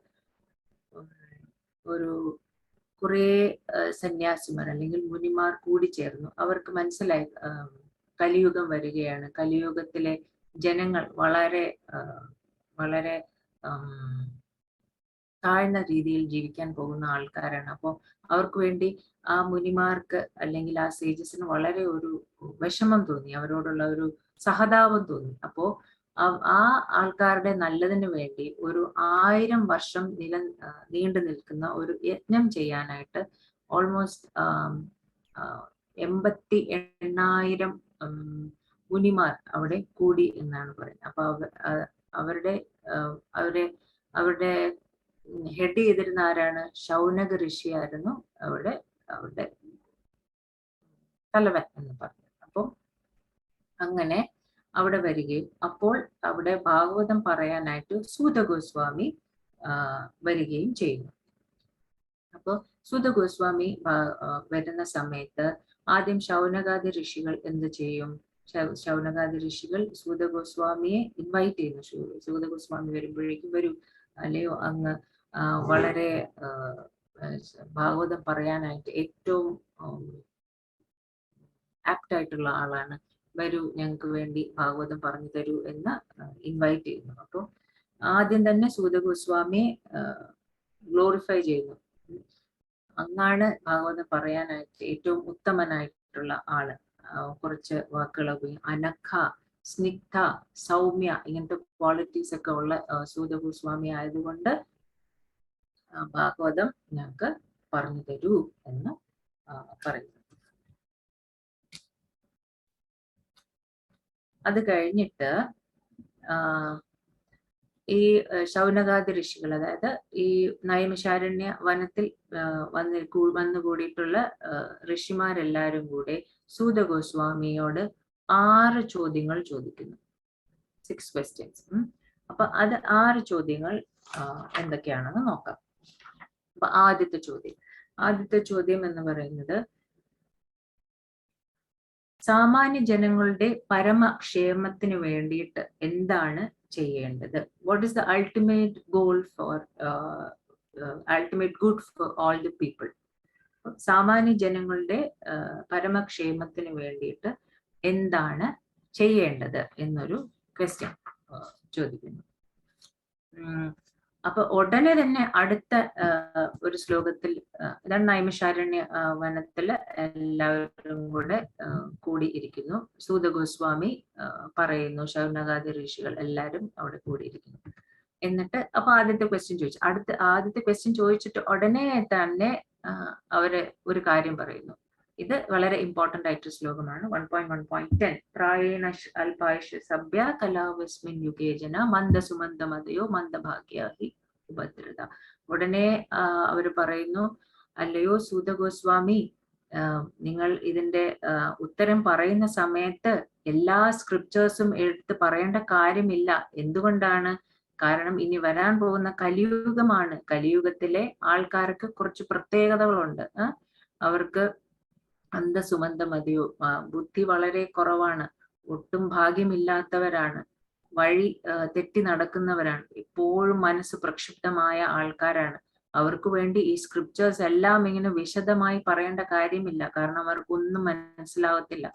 കുറെ സന്യാസിമാർ അല്ലെങ്കിൽ മുനിമാർ കൂടിച്ചേർന്നു. അവർക്ക് മനസ്സിലായി കലിയുഗം വരികയാണ്, കലിയുഗത്തിലെ ജനങ്ങൾ വളരെ വളരെ താഴ്ന്ന രീതിയിൽ ജീവിക്കാൻ പോകുന്ന ആൾക്കാരാണ്. അപ്പോൾ അവർക്ക് വേണ്ടി ആ മുനിമാർക്ക് അല്ലെങ്കിൽ ആ സേജസിന് വളരെ ഒരു വിഷമം തോന്നി, അവരോടുള്ള ഒരു സഹതാപം തോന്നി. അപ്പോ ആ ആൾക്കാരുടെ നല്ലതിന് വേണ്ടി ഒരു 1000 വർഷം നീണ്ടു നിൽക്കുന്ന ഒരു യജ്ഞം ചെയ്യാനായിട്ട് ഓൾമോസ്റ്റ് 88,000 മുനിമാർ അവിടെ കൂടി എന്നാണ് പറയുന്നത്. അപ്പൊ അവരുടെ ഹെഡ് ചെയ്തിരുന്ന ആരാണ്? ശൗനക ഋഷിയായിരുന്നു അവരുടെ തലവൻ എന്ന് പറഞ്ഞത്. അപ്പം അങ്ങനെ അവിടെ വരികയും അപ്പോൾ അവിടെ ഭാഗവതം പറയാനായിട്ട് സൂത ഗോസ്വാമി വരികയും ചെയ്യുന്നു. അപ്പോൾ സൂത ഗോസ്വാമി വരുന്ന സമയത്ത് ആദ്യം ശൗനകാദി ഋഷികൾ എന്ത് ചെയ്യും? ശൗനകാദി ഋഷികൾ സൂത ഗോസ്വാമിയെ ഇൻവൈറ്റ് ചെയ്യുന്നു. സൂത ഗോസ്വാമി വരുമ്പോഴേക്കും വരൂ, അല്ലയോ അങ്ങ് വളരെ ഭാഗവതം പറയാനായിട്ട് ഏറ്റവും ആപ്റ്റ് ആയിട്ടുള്ള ആളാണ്, വരൂ ഞങ്ങൾക്ക് വേണ്ടി ഭാഗവതം പറഞ്ഞു തരൂ എന്ന് ഇൻവൈറ്റ് ചെയ്യുന്നു. അപ്പോൾ ആദ്യം തന്നെ സൂത ഗോസ്വാമിയെ ഗ്ലോറിഫൈ ചെയ്യുന്നു. അങ്ങാണ് ഭാഗവതം പറയാനായിട്ട് ഏറ്റവും ഉത്തമനായിട്ടുള്ള ആള്. കുറച്ച് വാക്കുകൾ അനഘ, സ്നിഗ്ധ, സൗമ്യ ഇങ്ങനത്തെ ക്വാളിറ്റീസ് ഒക്കെ ഉള്ള സൂത ഗോസ്വാമി ആയതുകൊണ്ട് ഭാഗവതം ഞങ്ങൾക്ക് പറഞ്ഞു തരൂ എന്ന് പറയുന്നു. അത് കഴിഞ്ഞിട്ട് ഈ ശൗനകാദി ഋഷികൾ, അതായത് ഈ നൈമിഷാരണ്യ വനത്തിൽ വന്നുകൂടിയിട്ടുള്ള ഋഷിമാരെല്ലാരും കൂടെ സൂത ഗോസ്വാമിയോട് 6 ചോദ്യങ്ങൾ ചോദിക്കുന്നു. 6 questions. അപ്പൊ അത് 6 ചോദ്യങ്ങൾ എന്തൊക്കെയാണെന്ന് നോക്കാം. അപ്പൊ ആദ്യത്തെ ചോദ്യം എന്ന് പറയുന്നത്, സാമാന്യ ജനങ്ങളുടെ പരമക്ഷേമത്തിന് വേണ്ടിയിട്ട് എന്താണ് ചെയ്യേണ്ടത്? What is the ultimate goal for ultimate good for all the people? സാമാന്യ ജനങ്ങളുടെ പരമക്ഷേമത്തിന് വേണ്ടിയിട്ട് എന്താണ് ചെയ്യേണ്ടത് എന്നൊരു ക്വസ്റ്റ്യൻ ചോദിക്കുന്നു. അപ്പൊ ഉടനെ തന്നെ അടുത്ത ഒരു ശ്ലോകത്തിൽ, ഇതാണ് നൈമിഷാരണ്യ വനത്തില് എല്ലാവരും കൂടെ കൂടിയിരിക്കുന്നു. സൂത ഗോസ്വാമി പറയുന്നു, ശൗനകാദി ഋഷികൾ എല്ലാരും അവിടെ കൂടിയിരിക്കുന്നു. എന്നിട്ട് അപ്പൊ ആദ്യത്തെ ക്വസ്റ്റ്യൻ ചോദിച്ചു. ആദ്യത്തെ ക്വസ്റ്റ്യൻ ചോദിച്ചിട്ട് ഉടനെ തന്നെ അവര് ഒരു കാര്യം പറയുന്നു. ഇത് വളരെ ഇമ്പോർട്ടന്റ് ആയിട്ടൊരു ശ്ലോകമാണ്. 1.1.10 പ്രായേണ അൽപായുഷ സഭ്യ കലാവസ്മിൻ യുഗേജന മന്ദസുമന്ദമതയോ മന്ദഭാഗ്യാഹി ഉപദ്രത. ഉടനെ അവര് പറയുന്നു, അല്ലയോ സൂത ഗോസ്വാമി, നിങ്ങൾ ഇതിന്റെ ഉത്തരം പറയുന്ന സമയത്ത് എല്ലാ സ്ക്രിപ്റ്റേഴ്സും എടുത്ത് പറയേണ്ട കാര്യമില്ല. എന്തുകൊണ്ടാണ്? കാരണം ഇനി വരാൻ പോകുന്ന കലിയുഗമാണ്. കലിയുഗത്തിലെ ആൾക്കാർക്ക് കുറച്ച് പ്രത്യേകതകളുണ്ട്. അവർക്ക് അന്ധസുമന്ദമതിയോ, ബുദ്ധി വളരെ കുറവാണ്, ഒട്ടും ഭാഗ്യമില്ലാത്തവരാണ്, വഴി തെറ്റി നടക്കുന്നവരാണ്, എപ്പോഴും മനസ്സ് പ്രക്ഷുബ്ധമായ ആൾക്കാരാണ്. അവർക്ക് വേണ്ടി ഈ സ്ക്രിപ്റ്റേഴ്സ് എല്ലാം ഇങ്ങനെ വിശദമായി പറയേണ്ട കാര്യമില്ല, കാരണം അവർക്കൊന്നും മനസ്സിലാവത്തില്ല.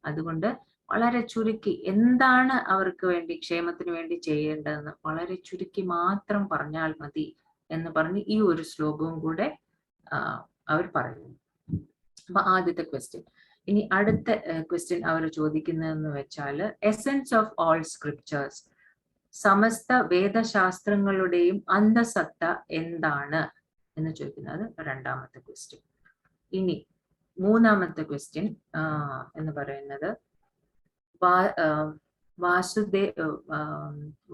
അതുകൊണ്ട് വളരെ ചുരുക്കി എന്താണ് അവർക്ക് വേണ്ടി, ക്ഷേമത്തിന് വേണ്ടി ചെയ്യേണ്ടതെന്ന് വളരെ ചുരുക്കി മാത്രം പറഞ്ഞാൽ മതി എന്ന് പറഞ്ഞ് ഈ ഒരു ശ്ലോകവും കൂടെ അവർ പറയുന്നു. അപ്പൊ ആദ്യത്തെ ക്വസ്റ്റ്യൻ. ഇനി അടുത്ത ക്വസ്റ്റ്യൻ അവർ ചോദിക്കുന്നതെന്ന് വെച്ചാൽ, എസെൻസ് ഓഫ് ഓൾ സ്ക്രിപ്റ്റേഴ്സ്, സമസ്ത വേദശാസ്ത്രങ്ങളുടെയും അന്തസത്ത എന്താണ് എന്ന് ചോദിക്കുന്നത് രണ്ടാമത്തെ ക്വസ്റ്റ്യൻ. ഇനി മൂന്നാമത്തെ ക്വസ്റ്റ്യൻ എന്ന് പറയുന്നത്,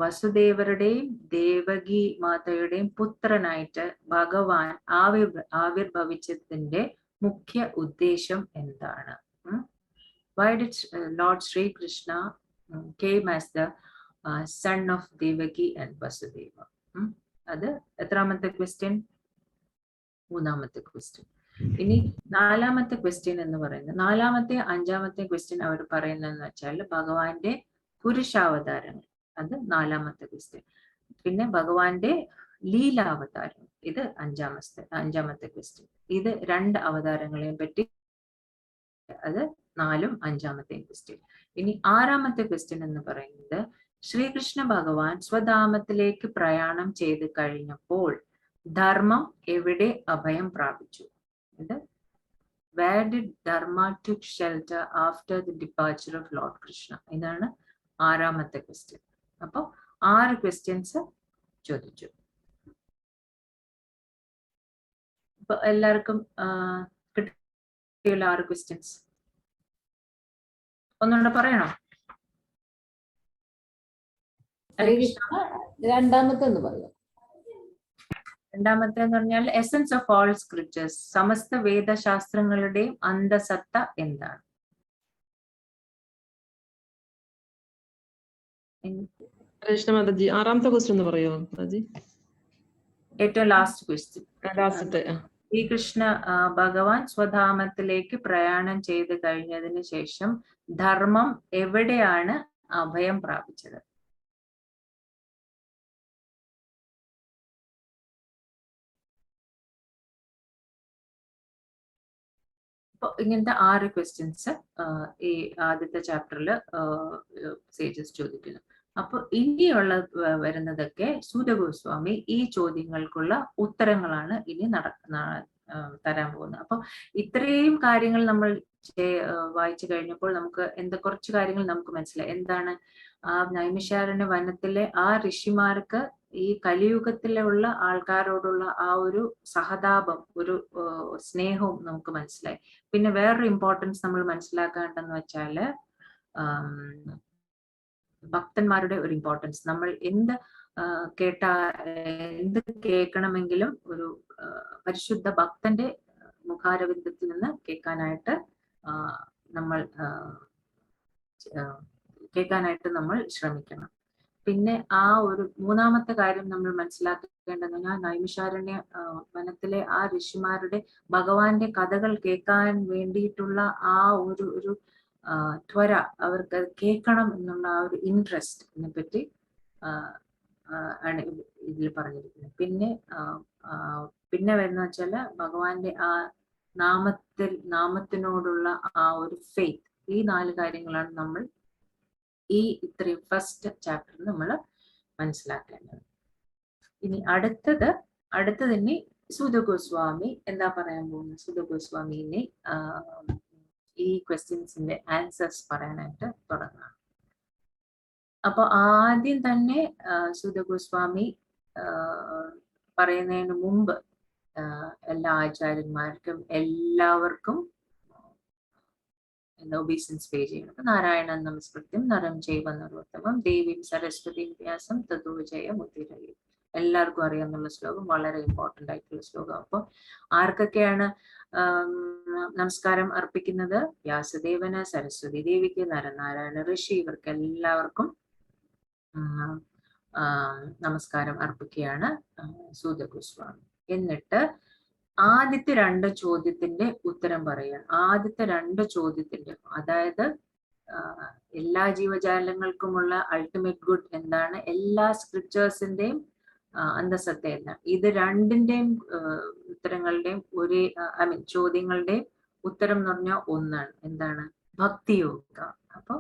വസുദേവരുടെയും ദേവകി മാതയുടെയും പുത്രനായിട്ട് ഭഗവാൻ ആവിർഭവിച്ചതിന്റെ മുഖ്യ ഉദ്ദേശം എന്താണ്? Why did Lord Sri Krishna came as the son of Devaki and Vasudeva? അത് എത്രാമത്തെ ക്വസ്റ്റ്യൻ? മൂന്നാമത്തെ ക്വസ്റ്റ്യൻ. ഇനി നാലാമത്തെ ക്വസ്റ്റ്യൻ എന്ന് പറയുന്നത്, നാലാമത്തെ അഞ്ചാമത്തെ ക്വസ്റ്റ്യൻ അവർ പറയുന്നതെന്ന് വെച്ചാൽ ഭഗവാന്റെ പുരുഷാവതാരങ്ങൾ, അത് നാലാമത്തെ ക്വസ്റ്റ്യൻ. പിന്നെ ഭഗവാന്റെ ലീലാവതാരം, ഇത് അഞ്ചാമത്തെ ക്വസ്റ്റ്യൻ. ഇത് 2 അവതാരങ്ങളെയും പറ്റി, അത് 4ഉം 5ാമത്തെയും ക്വസ്റ്റ്യൻ. ഇനി 6ാമത്തെ ക്വസ്റ്റ്യൻ എന്ന് പറയുന്നത്, ശ്രീകൃഷ്ണ ഭഗവാൻ സ്വധാമത്തിലേക്ക് പ്രയാണം ചെയ്ത് കഴിഞ്ഞപ്പോൾ ധർമ്മം എവിടെ അഭയം പ്രാപിച്ചു? ഇത് where did Dharma took shelter after the departure of Lord Krishna? ഇതാണ് 6ാമത്തെ ക്വസ്റ്റ്യൻ. അപ്പൊ 6 ക്വസ്റ്റ്യൻസ് ചോദിച്ചു. അപ്പൊ എല്ലാവർക്കും കിട്ടിയുള്ള 6 ക്വസ്റ്റ്യൻസ് ഒന്നുകൂടെ പറയണോ? രണ്ടാമത്തെ എന്ന് പറയാം. രണ്ടാമത്തെ എന്ന് പറഞ്ഞാൽ എസെൻസ് ഓഫ് ഓൾ സ്ക്രിപ്റ്റേഴ്സ്, സമസ്ത വേദശാസ്ത്രങ്ങളുടെയും അന്തസത്ത എന്താണ്? മാതാജി 6ാമത്തെ ക്വസ്റ്റ്യൻ ഒന്ന് പറയുമോ മാതാജി? ഏറ്റവും ലാസ്റ്റ് ക്വസ്റ്റ്യൻ. ലാസ്റ്റത്തെ. ശ്രീകൃഷ്ണ ഭഗവാൻ സ്വധാമത്തിലേക്ക് പ്രയാണം ചെയ്ത് കഴിഞ്ഞതിന് ശേഷം ധർമ്മം എവിടെയാണ് അഭയം പ്രാപിച്ചത്? ഇങ്ങനത്തെ 6 ക്വസ്റ്റ്യൻസ് ഈ ആദ്യത്തെ ചാപ്റ്ററിൽ സേജസ് ചോദിക്കുന്നു. അപ്പൊ ഇനിയുള്ള വരുന്നതൊക്കെ സൂത ഗോസ്വാമി ഈ ചോദ്യങ്ങൾക്കുള്ള ഉത്തരങ്ങളാണ് ഇനി തരാൻ പോകുന്നത്. അപ്പൊ ഇത്രയും കാര്യങ്ങൾ നമ്മൾ വായിച്ചു കഴിഞ്ഞപ്പോൾ നമുക്ക് കുറച്ച് കാര്യങ്ങൾ നമുക്ക് മനസ്സിലായി. എന്താണ് ആ നൈമിഷാരണ്യ വനത്തിലെ ആ ഋഷിമാർക്ക് ഈ കലിയുഗത്തിലുള്ള ആൾക്കാരോടുള്ള ആ ഒരു സഹതാപം, ഒരു സ്നേഹവും നമുക്ക് മനസ്സിലായി. പിന്നെ വേറൊരു ഇമ്പോർട്ടൻസ് നമ്മൾ മനസ്സിലാക്കേണ്ടെന്ന് വെച്ചാല് ഭക്തന്മാരുടെ ഒരു ഇമ്പോർട്ടൻസ്. നമ്മൾ എന്ത് കേട്ട എന്ത് കേൾക്കണമെങ്കിലും ഒരു പരിശുദ്ധ ഭക്തന്റെ മുഖാരവിന്ദത്തിൽ നിന്ന് കേൾക്കാനായിട്ട് നമ്മൾ ശ്രമിക്കണം. പിന്നെ ആ ഒരു മൂന്നാമത്തെ കാര്യം നമ്മൾ മനസ്സിലാക്കേണ്ടതെന്ന് പറഞ്ഞാൽ നൈമിഷാരണ്യ വനത്തിലെ ആ ഋഷിമാരുടെ ഭഗവാന്റെ കഥകൾ കേൾക്കാൻ വേണ്ടിയിട്ടുള്ള ആ ഒരു ത്വര, അവർക്ക് കേൾക്കണം എന്നുള്ള ആ ഒരു ഇൻട്രസ്റ്റിനെ പറ്റി ആണ് ഇതിൽ പറഞ്ഞിരിക്കുന്നത്. പിന്നെ വരുന്ന വെച്ചാല് ഭഗവാന്റെ ആ നാമത്തിനോടുള്ള ആ ഒരു ഫെയ്ത്ത്. ഈ 4 കാര്യങ്ങളാണ് നമ്മൾ ഈ ഇത്രയും ഫസ്റ്റ് ചാപ്റ്ററിൽ നമ്മൾ മനസ്സിലാക്കേണ്ടത്. ഇനി അടുത്തത് ഇനി സൂത ഗോസ്വാമി എന്താ പറയാൻ പോകുന്നത്? സൂത ഗോസ്വാമി ഇനി ഈ ക്വസ്റ്റ്യൻസിന്റെ ആൻസേഴ്സ് പറയാനായിട്ട് തുടങ്ങാം. അപ്പൊ ആദ്യം തന്നെ സൂത ഗോസ്വാമി പറയുന്നതിന് മുമ്പ് എല്ലാ ആചാര്യന്മാർക്കും എല്ലാവർക്കും ഒബീസൻസ് പേ ചെയ്യണം. നാരായണൻ നമസ്കൃത്യം നരം ചൈവ നരോത്തമം ദേവീം സരസ്വതി വ്യാസം തതോ ജയ മുതിരയും. എല്ലാവർക്കും അറിയാമെന്നുള്ള ശ്ലോകം, വളരെ ഇമ്പോർട്ടന്റ് ആയിട്ടുള്ള ശ്ലോകം. അപ്പൊ ആർക്കൊക്കെയാണ് നമസ്കാരം അർപ്പിക്കുന്നത്? വ്യാസദേവന്, സരസ്വതി ദേവിക്ക്, നരനാരായണ ഋഷി, ഇവർക്ക് എല്ലാവർക്കും നമസ്കാരം അർപ്പിക്കുകയാണ് സൂത ഗോസ്വാമി. എന്നിട്ട് ആദ്യത്തെ 2 ചോദ്യത്തിന്റെ ഉത്തരം പറയുകയാണ്. ആദ്യത്തെ 2 ചോദ്യത്തിന്റെ, അതായത് എല്ലാ ജീവജാലങ്ങൾക്കുമുള്ള അൾട്ടിമേറ്റ് ഗുഡ് എന്താണ്, എല്ലാ സ്ക്രിപ്റ്റേഴ്സിന്റെയും അന്തസത്ത എന്താണ്, ഇത് 2ന്റെയും ഉത്തരങ്ങളുടെയും ചോദ്യങ്ങളുടെയും ഉത്തരം എന്ന് പറഞ്ഞാൽ ഒന്നാണ്. എന്താണ്? ഭക്തിയോഗ. അപ്പൊ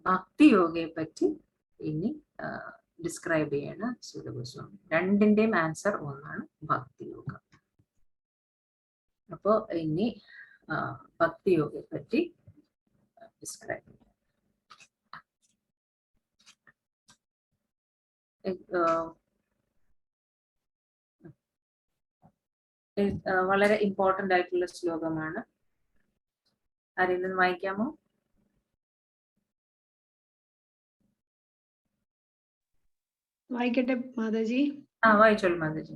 ഭക്തിയോഗയെ പറ്റി ഇനി ഡിസ്ക്രൈബ് ചെയ്യാണ് സൂത ഗോസ്വാമി. 2ന്റെയും ആൻസർ ഒന്നാണ്, ഭക്തിയോഗ. അപ്പോ ഇനി ഭക്തിയോഗയെ പറ്റി ഡിസ്ക്രൈബ് ചെയ്യാം. വളരെ ഇമ്പോർട്ടന്റ് ആയിട്ടുള്ള ശ്ലോകമാണ്. ആരെങ്കിലും വായിക്കാമോ? വായിക്കട്ടെ മാതാജി? വായിച്ചോളൂ മാതാജി.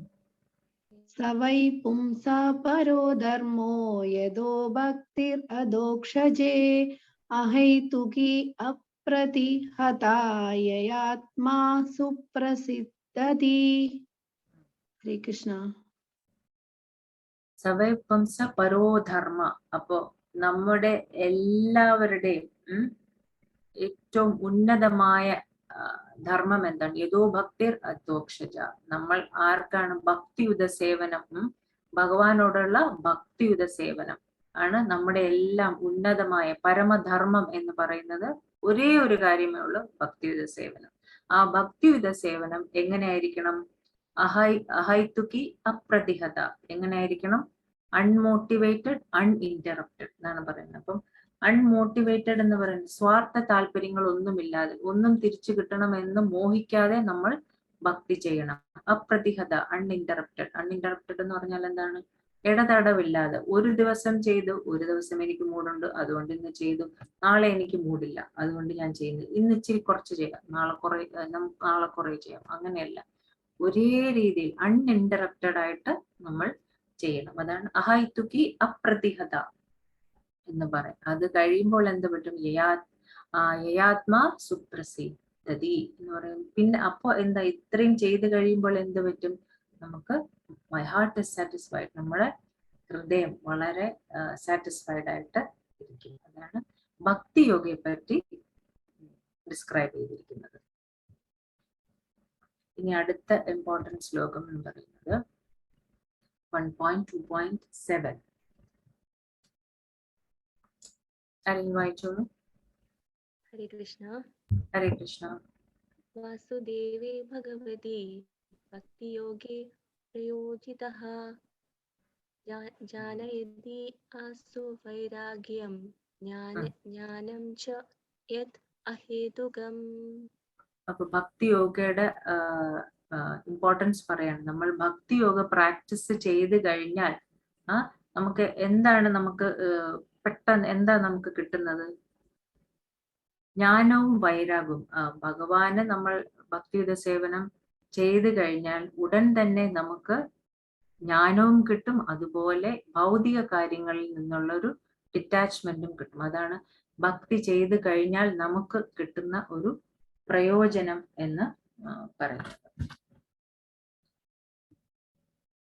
സവൈ പുംസാ പരോ ധർമ്മോ യദോ ഭക്തിർ അദോക്ഷജേ അഹൈതുകി അപ്രതിഹതായയാത്മാ സുപ്രസിദ്ധതി. ഹരേ കൃഷ്ണ. സവൈ പുംസ പരോ ധർമ്മ. അപ്പോ നമ്മുടെ എല്ലാവരുടെയും ഏറ്റവും ഉന്നതമായ ധർമ്മം എന്താണ്? യദോ ഭക്തിർ അദോക്ഷജ. നമ്മൾ ആർക്കാണ് ഭക്തിയുത സേവനം, ഭഗവാനോടുള്ള ഭക്തിയുത സേവനം ആണ് നമ്മുടെ എല്ലാം ഉന്നതമായ പരമധർമ്മം എന്ന് പറയുന്നത്. ഒരേ ഒരു കാര്യമേ ഉള്ളൂ, ഭക്തിയുത സേവനം. ആ ഭക്തിയുത സേവനം എങ്ങനെയായിരിക്കണം? അഹൈതുകി അപ്രതിഹത. എങ്ങനെയായിരിക്കണം? അൺമോട്ടിവേറ്റഡ്, അൺഇന്ററപ്റ്റഡ് എന്നാണ് പറയുന്നത്. അപ്പം അൺമോട്ടിവേറ്റഡ് എന്ന് പറയുന്നത് സ്വാർത്ഥ താല്പര്യങ്ങൾ ഒന്നുമില്ലാതെ, ഒന്നും തിരിച്ചു കിട്ടണമെന്ന് മോഹിക്കാതെ നമ്മൾ ഭക്തി ചെയ്യണം. അപ്രതിഹത, അൺഇന്ററപ്റ്റഡ്. അൺഇന്ററപ്റ്റഡ് എന്ന് പറഞ്ഞാൽ എന്താണ്? ഇടതടവില്ലാതെ. ഒരു ദിവസം ചെയ്തു, ഒരു ദിവസം എനിക്ക് മൂടുണ്ട്, അതുകൊണ്ട് ഇന്ന് ചെയ്തു. നാളെ എനിക്ക് മൂടില്ല, അതുകൊണ്ട് ഞാൻ ചെയ്യുന്നു. ഇന്ന് ഇച്ചിരി കുറച്ച് ചെയ്യാം, നാളെ കുറെ ചെയ്യാം. അങ്ങനെയല്ല, ഒരേ രീതിയിൽ അൺഇന്ററപ്റ്റഡ് ആയിട്ട് നമ്മൾ ചെയ്യണം. അതാണ് അഹൈതുകി അപ്രതിഹത എന്ന് പറയും. അത് കഴിയുമ്പോൾ എന്ത് പറ്റും? യയാത്മാ സുപ്രസിദ്ധതി എന്ന് പറയും. പിന്നെ അപ്പൊ എന്താ, ഇത്രയും ചെയ്ത് കഴിയുമ്പോൾ എന്ത് പറ്റും? നമുക്ക് മൈ ഹാർട്ട് ഇസ് സാറ്റിസ്ഫൈഡ്, നമ്മുടെ ഹൃദയം വളരെ സാറ്റിസ്ഫൈഡ് ആയിട്ട് ഇരിക്കും. അതാണ് ഭക്തിയോഗയെ പറ്റി ഡിസ്ക്രൈബ് ചെയ്തിരിക്കുന്നത്. ഇനി അടുത്ത ഇമ്പോർട്ടൻറ്റ് ശ്ലോകം എന്ന് പറയുന്നത് 1.2.7. ആരെങ്കിലും വായിച്ചോളൂ. ഹരേ കൃഷ്ണ. ഹരേ കൃഷ്ണ. വാസുദേവേ ഭഗവതി ഭക്തിയോഗേ പ്രയോജിതഃ ജാനയതി ആസു വൈരാഗ്യം ജ്ഞാനം ച യത് അഹേതുകം. അപ്പൊ ഭക്തിയോഗയുടെ ഇമ്പോർട്ടൻസ് പറയാണ്. നമ്മൾ ഭക്തിയോഗ പ്രാക്ടീസ് ചെയ്ത് കഴിഞ്ഞാൽ നമുക്ക് എന്താണ്, നമുക്ക് പെട്ടെന്ന് എന്താ നമുക്ക് കിട്ടുന്നത്? ജ്ഞാനവും വൈരാഗ്യവും. ഭഗവാന് നമ്മൾ ഭക്തിയുടെ സേവനം ചെയ്തു കഴിഞ്ഞാൽ ഉടൻ തന്നെ നമുക്ക് ജ്ഞാനവും കിട്ടും, അതുപോലെ ഭൗതിക കാര്യങ്ങളിൽ നിന്നുള്ള ഒരു ഡിറ്റാച്ച്മെന്റും കിട്ടും. അതാണ് ഭക്തി ചെയ്തു കഴിഞ്ഞാൽ നമുക്ക് കിട്ടുന്ന ഒരു പ്രയോജനം എന്ന് പറയുന്നത്.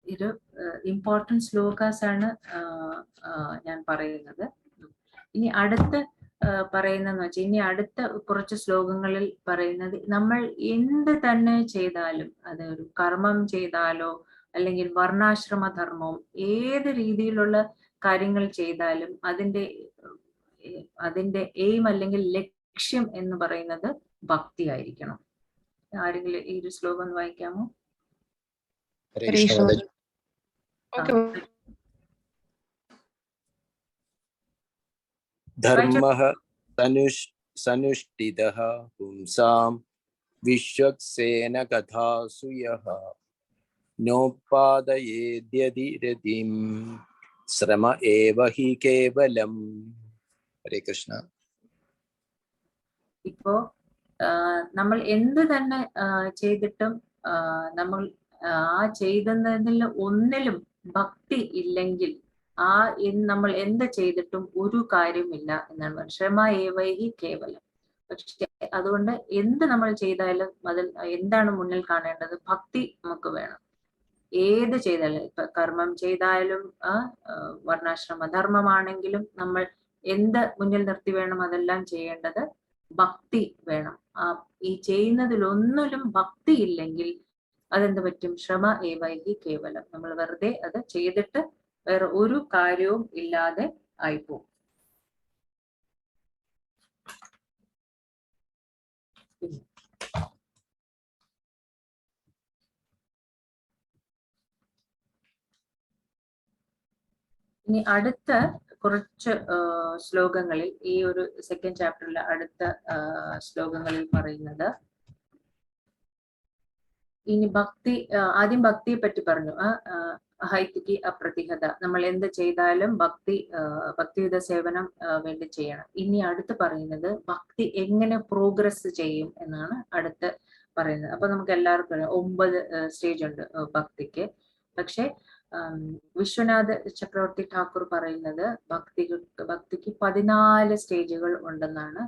ഇത് ഇമ്പോർട്ടൻറ്റ് ശ്ലോകാസ് ആണ് ഞാൻ പറയുന്നത്. ഇനി അടുത്ത പറയുന്നതെന്ന് വെച്ചാൽ, ഇനി അടുത്ത കുറച്ച് ശ്ലോകങ്ങളിൽ പറയുന്നത്, നമ്മൾ എന്ത് തന്നെ ചെയ്താലും, അത് ഒരു കർമ്മം ചെയ്താലോ അല്ലെങ്കിൽ വർണ്ണാശ്രമ ധർമ്മവും ഏത് രീതിയിലുള്ള കാര്യങ്ങൾ ചെയ്താലും അതിന്റെ എയിം അല്ലെങ്കിൽ ലക്ഷ്യം എന്ന് പറയുന്നത് ഭക്തി ആയിരിക്കണം. ആരെങ്കിലും ഈ ഒരു ശ്ലോകം ഒന്ന് വായിക്കാമോ? ധർമ്മഃ സനുഷ്ഠിതഃ പുംസാം വിശ്വക്സേന കഥാസു യഃ നോപാദയേദ്യതി രതിം ശ്രമ ഏവ ഹി കേവലം. ഹരേ കൃഷ്ണ. ഇപ്പോ നമ്മൾ എന്ത് തന്നെ ചെയ്തിട്ടും നമ്മൾ ആ ചെയ്തതിൽ ഒന്നിലും ഭക്തി ഇല്ലെങ്കിൽ നമ്മൾ എന്ത് ചെയ്തിട്ടും ഒരു കാര്യമില്ല എന്നാണ് പറയുന്നത്. ശ്രമ ഏവൈഹി കേവലം. പക്ഷെ അതുകൊണ്ട് എന്ത് നമ്മൾ ചെയ്താലും അതിൽ എന്താണ് മുന്നിൽ കാണേണ്ടത്? ഭക്തി നമുക്ക് വേണം. ഏത് ചെയ്താലും, ഇപ്പൊ കർമ്മം ചെയ്താലും വർണ്ണാശ്രമ ധർമ്മമാണെങ്കിലും നമ്മൾ എന്ത് മുന്നിൽ നിർത്തി വേണം അതെല്ലാം ചെയ്യേണ്ടത്? ഭക്തി വേണം. ഈ ചെയ്യുന്നതിലൊന്നിലും ഭക്തി ഇല്ലെങ്കിൽ അതെന്ത് പറ്റും? ശ്രമ ഏവൈഹി കേവലം. നമ്മൾ വെറുതെ അത് ചെയ്തിട്ട് വേറെ ഒരു കാര്യവും ഇല്ലാതെ ആയിപ്പോവും. ഇനി അടുത്ത കുറച്ച് ശ്ലോകങ്ങളിൽ, ഈ ഒരു സെക്കൻഡ് ചാപ്റ്ററിലെ അടുത്ത ശ്ലോകങ്ങളിൽ പറയുന്നത്, ഇനി ഭക്തി, ആദ്യം ഭക്തിയെ പറ്റി പറഞ്ഞു. ഹൈതികി അപ്രതിഹത, നമ്മൾ എന്ത് ചെയ്താലും ഭക്തിയുത സേവനം വേണ്ടി ചെയ്യണം. ഇനി അടുത്ത് പറയുന്നത് ഭക്തി എങ്ങനെ പ്രോഗ്രസ് ചെയ്യും എന്നാണ് അടുത്ത് പറയുന്നത്. അപ്പൊ നമുക്ക് എല്ലാവർക്കും 9 സ്റ്റേജ് ഉണ്ട് ഭക്തിക്ക്. പക്ഷെ വിശ്വനാഥ് ചക്രവർത്തി ഠാക്കൂർ പറയുന്നത് ഭക്തിക്ക് 14 സ്റ്റേജുകൾ ഉണ്ടെന്നാണ്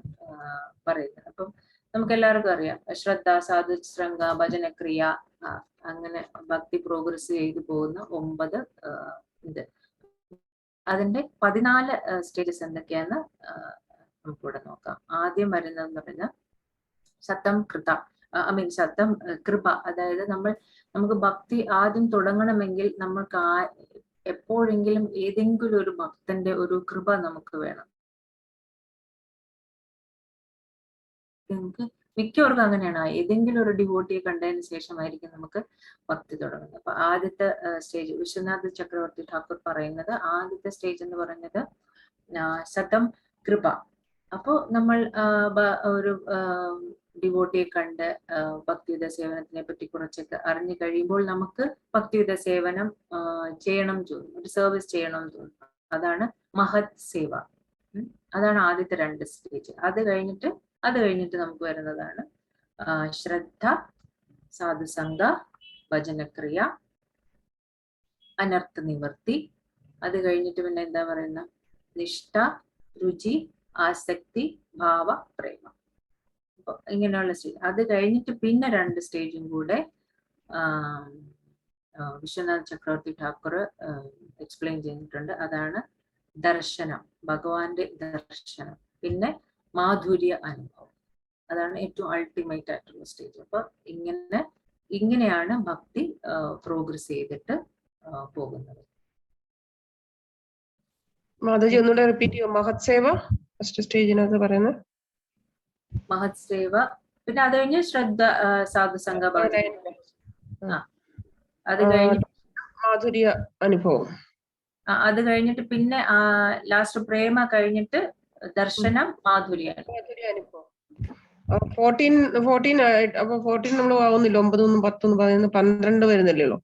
പറയുന്നത്. അപ്പം നമുക്ക് എല്ലാവർക്കും അറിയാം, ശ്രദ്ധ, സാധുശൃംഗ, ഭജനക്രിയ, അങ്ങനെ ഭക്തി പ്രോഗ്രസ് ചെയ്തു പോകുന്ന 9 ഇത്. അതിന്റെ 14 സ്റ്റേജസ് എന്തൊക്കെയാന്ന് നമുക്കിവിടെ നോക്കാം. ആദ്യം വരുന്നതെന്ന് പറഞ്ഞാൽ ശതം കൃപ. അതായത് നമുക്ക് ഭക്തി ആദ്യം തുടങ്ങണമെങ്കിൽ നമുക്ക് എപ്പോഴെങ്കിലും ഏതെങ്കിലും ഒരു ഭക്തന്റെ ഒരു കൃപ നമുക്ക് വേണം. നമുക്ക് മിക്കവർക്കും അങ്ങനെയാണ്, ഏതെങ്കിലും ഒരു ഡിവോട്ടിയെ കണ്ടതിന് ശേഷമായിരിക്കും നമുക്ക് ഭക്തി തുടങ്ങുന്നത്. അപ്പൊ ആദ്യത്തെ സ്റ്റേജ് വിശ്വനാഥ് ചക്രവർത്തി ഠാക്കൂർ പറയുന്നത്, ആദ്യത്തെ സ്റ്റേജ് എന്ന് പറയുന്നത് ശതം കൃപ. അപ്പോ നമ്മൾ ഒരു ഡിവോട്ടിയെ കണ്ട് ഭക്തിയുത സേവനത്തിനെ പറ്റി കുറച്ചൊക്കെ അറിഞ്ഞു കഴിയുമ്പോൾ നമുക്ക് ഭക്തിയുത സേവനം ചെയ്യണം തോന്നും, ഒരു സർവീസ് ചെയ്യണം തോന്നും. അതാണ് മഹത് സേവ. അതാണ് ആദ്യത്തെ 2 സ്റ്റേജ്. അത് കഴിഞ്ഞിട്ട് നമുക്ക് വരുന്നതാണ് ശ്രദ്ധ, സാധുസംഗ, ഭജനക്രിയ, അനർത്ഥ നിവർത്തി. അത് കഴിഞ്ഞിട്ട് പിന്നെ എന്താ പറയുന്ന നിഷ്ഠ, രുചി, ആസക്തി, ഭാവ, പ്രേമം. അപ്പൊ ഇങ്ങനെയുള്ള സ്റ്റേജ്. അത് കഴിഞ്ഞിട്ട് പിന്നെ 2 സ്റ്റേജും കൂടെ വിശ്വനാഥ് ചക്രവർത്തി ഠാക്കൂർ എക്സ്പ്ലെയിൻ ചെയ്തിട്ടുണ്ട്. അതാണ് ദർശനം, ഭഗവാന്റെ ദർശനം, പിന്നെ മാധുര്യ അനുഭവം. അതാണ് ഏറ്റവും അൾട്ടിമേറ്റ് ആയിട്ടുള്ള സ്റ്റേജ്. അപ്പൊ ഇങ്ങനെയാണ് ഭക്തി പ്രോഗ്രസ് ചെയ്തിട്ട് പോകുന്നത്. മാധുജി ഒന്നുകൂടെ റിപ്പീറ്റ് ചെയ്യോ? മഹത് സേവ ഫസ്റ്റ് സ്റ്റേജിനകത്ത് പറയുന്നത്. മഹത് സേവ, പിന്നെ അത് കഴിഞ്ഞ് ശ്രദ്ധ, സാധുസംഗ, അത് കഴിഞ്ഞിട്ട് മാധുര്യ അനുഭവം. അത് കഴിഞ്ഞിട്ട് പിന്നെ ലാസ്റ്റ് പ്രേമ കഴിഞ്ഞിട്ട് ദർശനം, മാധുര്യ അനുഭവം. 14 അപ്പൊ 14 നമ്മൾ ആവുന്നില്ല. 9, 10, 11, 12 വരുന്നില്ലല്ലോ.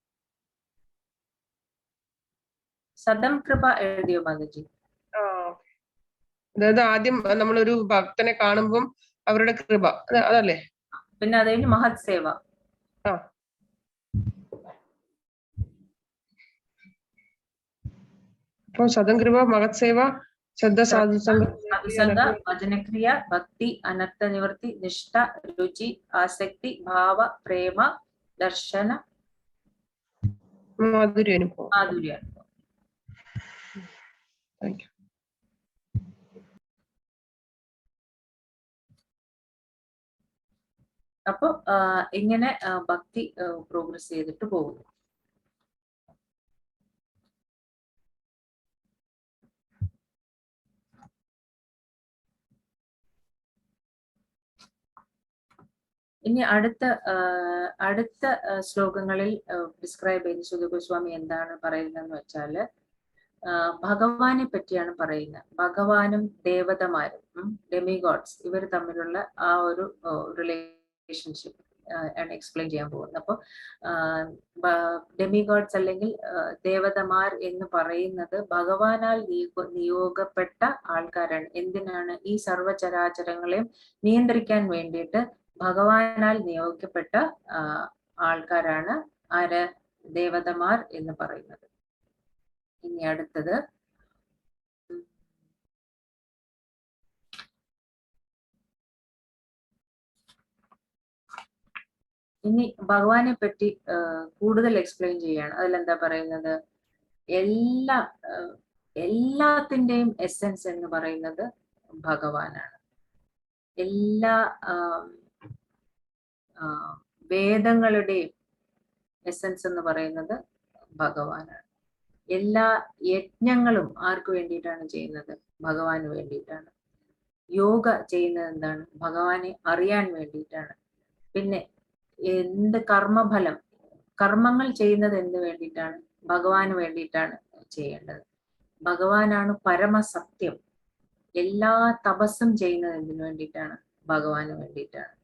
സദം കൃപ എഴുതിയോ മാധുജി? അതായത് ആദ്യം നമ്മളൊരു ഭക്തനെ കാണുമ്പം അവരുടെ കൃപ, അതല്ലേ? പിന്നെ അത് കഴിഞ്ഞ് മഹത് സേവ. അപ്പൊ സദംകൃപ മഹത്സേവ ശ്രദ്ധ സാധുസംഗ സാധുസംഗ ഭജനക്രിയ ഭക്തി അനർത്ഥ നിവൃത്തി നിഷ്ഠ രുചി ആസക്തി ഭാവ പ്രേമ ദർശന മാധുര്യ അനുഭവം. മാധുര്യ അനുഭവം. Thank you. അപ്പൊ ഇങ്ങനെ ഭക്തി പ്രോഗ്രസ് ചെയ്തിട്ട് പോകുന്നു. ഇനി അടുത്ത ശ്ലോകങ്ങളിൽ ഡിസ്ക്രൈബ് ചെയ്യുന്ന സുധ ഗോസ്വാമി എന്താണ് പറയുന്നതെന്ന് വെച്ചാല് ഭഗവാനെ പറ്റിയാണ് പറയുന്നത്. ഭഗവാനും ദേവതമാരും ഡെമിഗോഡ്സ് ഇവർ തമ്മിലുള്ള ആ ഒരു റിലേഷൻഷിപ്പ് ആണ് എക്സ്പ്ലെയിൻ ചെയ്യാൻ പോകുന്നത്. അപ്പൊ ഡെമിഗോഡ്സ് അല്ലെങ്കിൽ ദേവതമാർ എന്ന് പറയുന്നത് ഭഗവാനാൽ നിയോഗപ്പെട്ട ആൾക്കാരാണ്. എന്തിനാണ്? ഈ സർവചരാചരങ്ങളെയും നിയന്ത്രിക്കാൻ വേണ്ടിയിട്ട് ഭഗവാനാൽ നിയോഗിക്കപ്പെട്ട ആൾക്കാരാണ് ആര്? ദേവതമാർ എന്ന് പറയുന്നത്. ഇനി അടുത്തത് ഇനി ഭഗവാനെ പറ്റി കൂടുതൽ എക്സ്പ്ലെയിൻ ചെയ്യാണ്. അതിലെന്താ പറയുന്നത്? എല്ലാത്തിൻ്റെയും എസെൻസ് എന്ന് പറയുന്നത് ഭഗവാനാണ്. എല്ലാ വേദങ്ങളുടെയും എസെൻസ് എന്ന് പറയുന്നത് ഭഗവാനാണ്. എല്ലാ യജ്ഞങ്ങളും ആർക്ക് വേണ്ടിയിട്ടാണ് ചെയ്യുന്നത്? ഭഗവാന് വേണ്ടിയിട്ടാണ്. യോഗ ചെയ്യുന്നത് എന്താണ്? ഭഗവാനെ അറിയാൻ വേണ്ടിയിട്ടാണ്. പിന്നെ എന്ത് കർമ്മങ്ങൾ ചെയ്യുന്നത് എന്ത് വേണ്ടിയിട്ടാണ്? ഭഗവാന് വേണ്ടിയിട്ടാണ് ചെയ്യേണ്ടത്. ഭഗവാനാണ് പരമസത്യം. എല്ലാ തപസ്സും ചെയ്യുന്നത് എന്തിനു വേണ്ടിയിട്ടാണ്? ഭഗവാന് വേണ്ടിയിട്ടാണ്.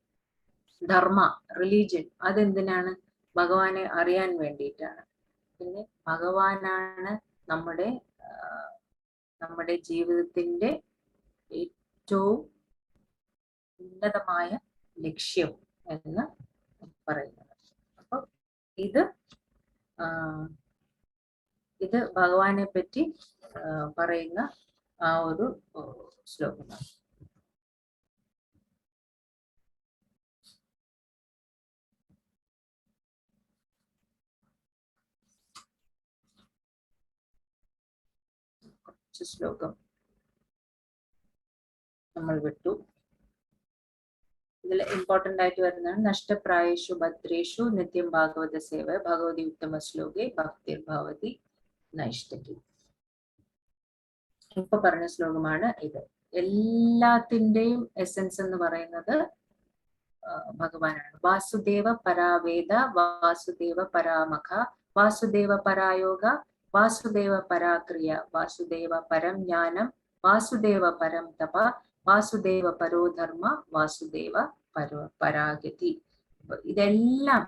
ധർമ്മ, റിലീജിയൻ അതെന്തിനാണ്? ഭഗവാനെ അറിയാൻ വേണ്ടിയിട്ടാണ്. പിന്നെ ഭഗവാനാണ് നമ്മുടെ ജീവിതത്തിന്റെ ഏറ്റവും ഉന്നതമായ ലക്ഷ്യം എന്ന് പറയുന്നത്. അപ്പൊ ഇത് ഭഗവാനെ പറ്റി പറയുന്ന ആ ഒരു ശ്ലോകമാണ്. ശ്ലോകം നമ്മൾ വിട്ടു. ഇതിൽ ഇമ്പോർട്ടന്റ് ആയിട്ട് വരുന്നതാണ് നഷ്ടപ്രായേഷു ഭദ്രേഷു നിത്യം ഭാഗവത സേവ ഭഗവതി ഉത്തമ ശ്ലോകെ ഭക്തിർ ഭവതി നൈഷ്ടകി. ഇപ്പൊ പറഞ്ഞ ശ്ലോകമാണ് ഇത്. എല്ലാത്തിന്റെയും എസെൻസ് എന്ന് പറയുന്നത് ഭഗവാനാണ്. വാസുദേവ പരാവേദ, വാസുദേവ പരാമഖ, വാസുദേവ പരായോഗ, വാസുദേവ പരാക്രിയ, വാസുദേവ പരം ജ്ഞാനം, വാസുദേവ പരം തപ, വാസുദേവ പരോധർമ്മ, വാസുദേവ പരാഗതി. ഇതെല്ലാം